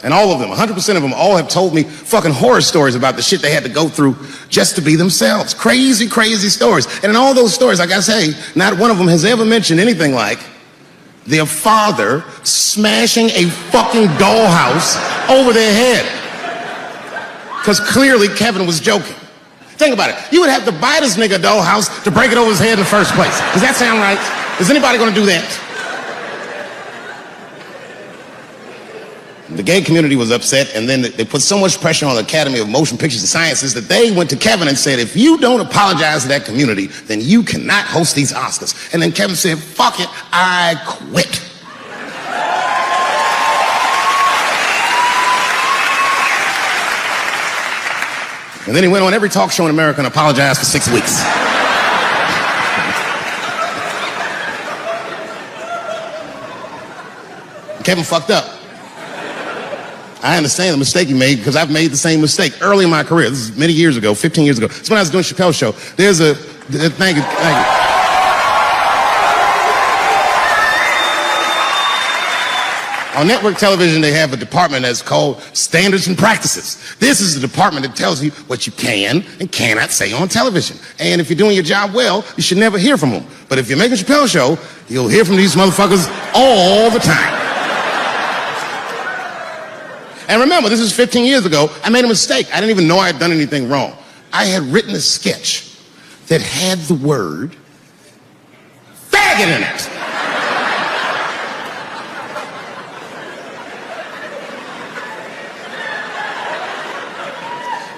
And all of them, 100% of them, all have told me fucking horror stories about the shit they had to go through just to be themselves. Crazy, crazy stories. And in all those stories, I gotta say, not one of them has ever mentioned anything like their father smashing a fucking dollhouse over their head. Because clearly Kevin was joking. Think about it. You would have to buy this nigga a dollhouse to break it over his head in the first place. Does that sound right? Is anybody gonna do that? The gay community was upset, and then they put so much pressure on the Academy of Motion Pictures and Sciences that they went to Kevin and said, if you don't apologize to that community, then you cannot host these Oscars. And then Kevin said, fuck it, I quit. And then he went on every talk show in America and apologized for 6 weeks. Kevin fucked up. I understand the mistake he made because I've made the same mistake early in my career. This is many years ago, 15 years ago. It's when I was doing Chappelle Show. There's a, thank you. On network television, they have a department that's called Standards and Practices. This is the department that tells you what you can and cannot say on television. And if you're doing your job well, you should never hear from them. But if you're making a Chappelle Show, you'll hear from these motherfuckers all the time. And remember, this is 15 years ago. I made a mistake. I didn't even know I had done anything wrong. I had written a sketch that had the word faggot in it.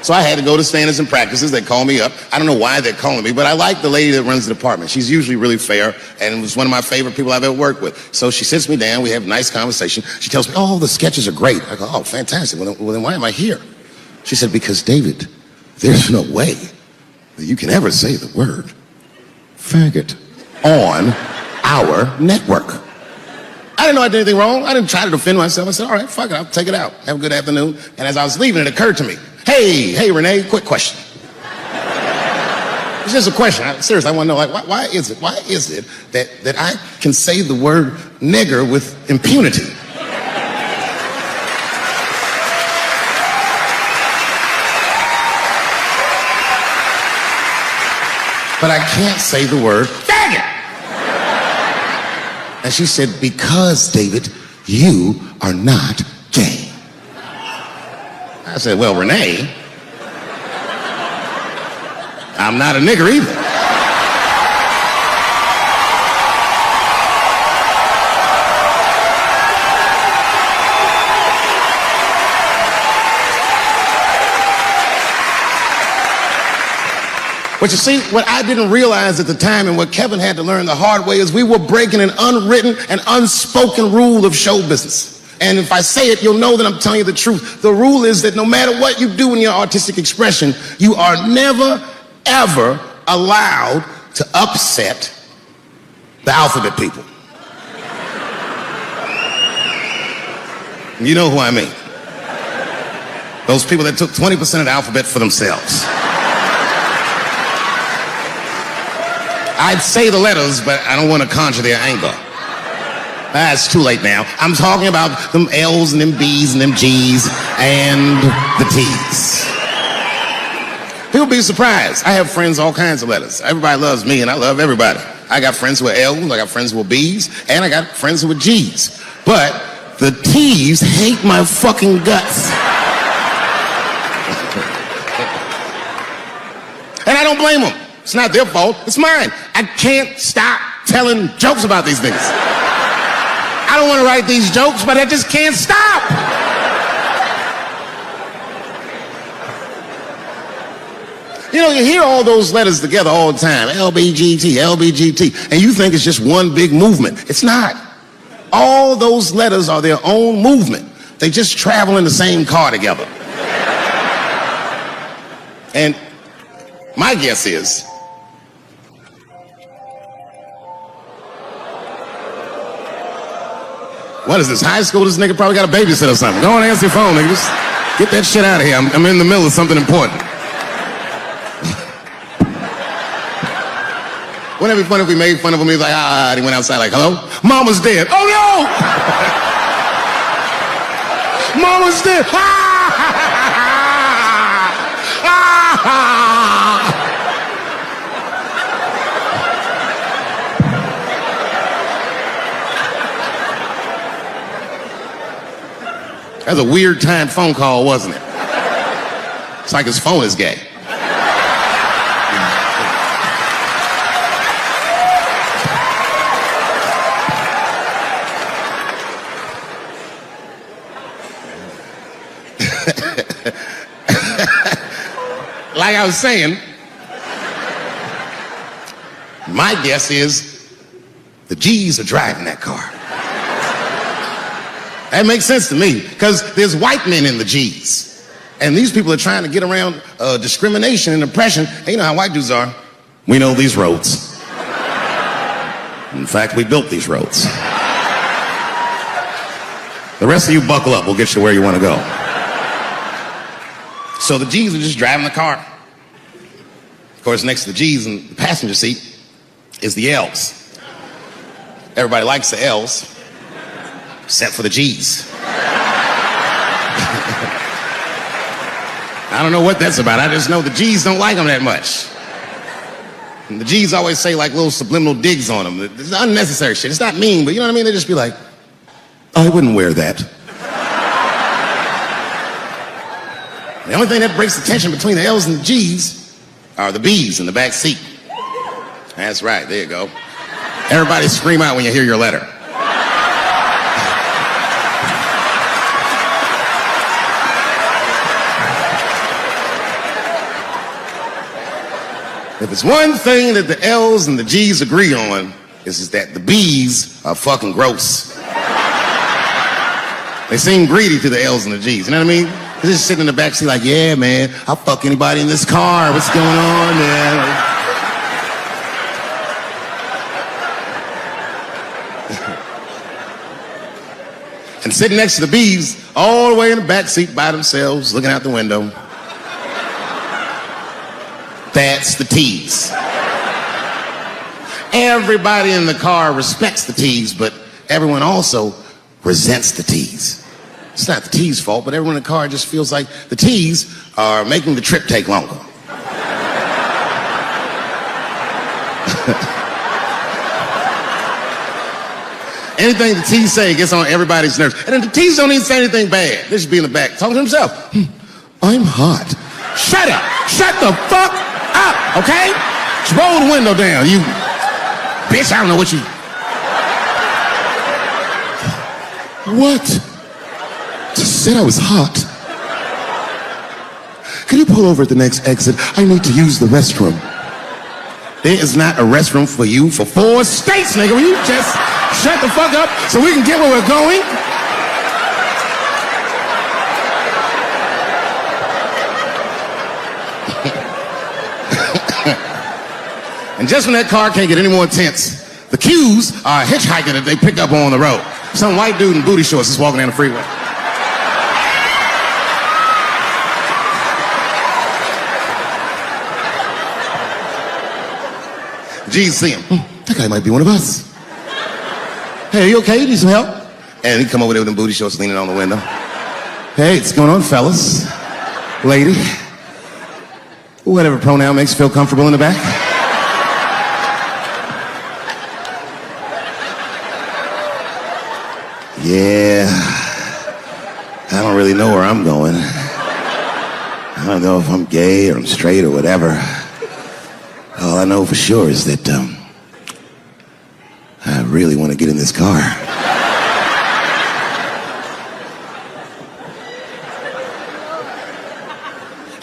So I had to go to Standards and Practices. They call me up. I don't know why they're calling me, but I like the lady that runs the department. She's usually really fair and was one of my favorite people I've ever worked with. So she sits me down. We have a nice conversation. She tells me, oh, the sketches are great. I go, oh, fantastic. Well, then why am I here? She said, because, David, there's no way that you can ever say the word faggot on our network. I didn't know I did anything wrong. I didn't try to defend myself. I said, all right, fuck it. I'll take it out. Have a good afternoon. And as I was leaving, it occurred to me, hey, Renee, quick question. It's just a question. Seriously, I want to know, like, why is it that I can say the word nigger with impunity? But I can't say the word faggot. And she said, because, David, you are not gay. I said, well, Renee, I'm not a nigger either. But you see, what I didn't realize at the time and what Kevin had to learn the hard way is we were breaking an unwritten and unspoken rule of show business. And if I say it, you'll know that I'm telling you the truth. The rule is that no matter what you do in your artistic expression, you are never, ever allowed to upset the alphabet people. You know who I mean. Those people that took 20% of the alphabet for themselves. I'd say the letters, but I don't want to conjure their anger. It's too late now. I'm talking about them L's and them B's and them G's and the T's. People be surprised. I have friends, all kinds of letters. Everybody loves me and I love everybody. I got friends who are L's, I got friends who are B's, and I got friends who are G's. But the T's hate my fucking guts. And I don't blame them. It's not their fault, it's mine. I can't stop telling jokes about these things. I don't want to write these jokes, but I just can't stop. You know, you hear all those letters together all the time, LBGT, LBGT, and you think it's just one big movement. It's not. All those letters are their own movement. They just travel in the same car together. And my guess is, what is this, high school? This nigga probably got a babysitter or something. Go on and answer your phone, nigga. Just get that shit out of here. I'm in the middle of something important. Wouldn't it be funny if we made fun of him? He was like, and he went outside like, hello? Mama's dead. Oh no! Mama's dead. That's a weird time phone call, wasn't it? It's like his phone is gay. Like I was saying, my guess is the G's are driving that car. That makes sense to me, because there's white men in the G's. And these people are trying to get around discrimination and oppression. And you know how white dudes are. We know these roads. In fact, we built these roads. The rest of you buckle up. We'll get you where you want to go. So the G's are just driving the car. Of course, next to the G's in the passenger seat is the L's. Everybody likes the L's, except for the G's. I don't know what that's about. I just know the G's don't like them that much. And the G's always say like little subliminal digs on them. It's unnecessary shit. It's not mean, but you know what I mean? They just be like, I wouldn't wear that. The only thing that breaks the tension between the L's and the G's are the B's in the back seat. That's right, there you go. Everybody scream out when you hear your letter. If it's one thing that the L's and the G's agree on, is that the B's are fucking gross. They seem greedy to the L's and the G's, you know what I mean? They're just sitting in the back seat like, yeah, man, I'll fuck anybody in this car. What's going on, man? And sitting next to the B's, all the way in the back seat by themselves, looking out the window. That's the T's. Everybody in the car respects the T's, but everyone also resents the T's. It's not the T's fault, but everyone in the car just feels like the T's are making the trip take longer. Anything the T's say gets on everybody's nerves. And then the T's don't even say anything bad. They just be in the back talking to himself. I'm hot. Shut up. Shut the fuck up, okay? Just roll the window down, you bitch. I don't know what you... What? Just said I was hot. Can you pull over at the next exit? I need to use the restroom. There is not a restroom for you for 4 states, nigga. Will you just shut the fuck up so we can get where we're going? And just when that car can't get any more tense, the Q's are a hitchhiker that they pick up on the road. Some white dude in booty shorts is walking down the freeway. G's see him. That guy might be one of us. Hey, are you okay? You need some help? And he come over there with them booty shorts leaning on the window. Hey, what's going on, fellas? Lady? Whatever pronoun makes you feel comfortable in the back. Yeah, I don't really know where I'm going. I don't know if I'm gay or I'm straight or whatever. All I know for sure is that I really want to get in this car.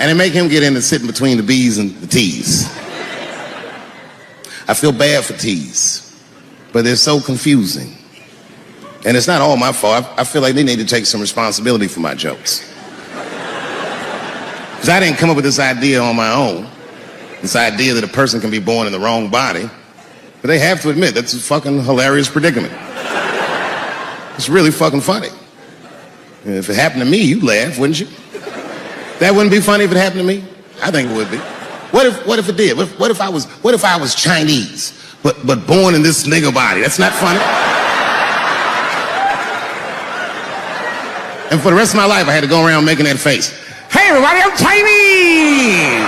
And they make him get in and sit in between the B's and the T's. I feel bad for T's, but they're so confusing. And it's not all my fault. I feel like they need to take some responsibility for my jokes. Because I didn't come up with this idea on my own. This idea that a person can be born in the wrong body. But they have to admit, that's a fucking hilarious predicament. It's really fucking funny. And if it happened to me, you'd laugh, wouldn't you? That wouldn't be funny if it happened to me? I think it would be. What if it did? What if I was Chinese, but born in this nigga body? That's not funny. And for the rest of my life, I had to go around making that face. Hey, everybody, I'm Chinese!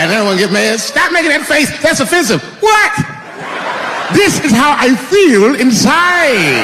And everyone get mad. Stop making that face. That's offensive. What? This is how I feel inside.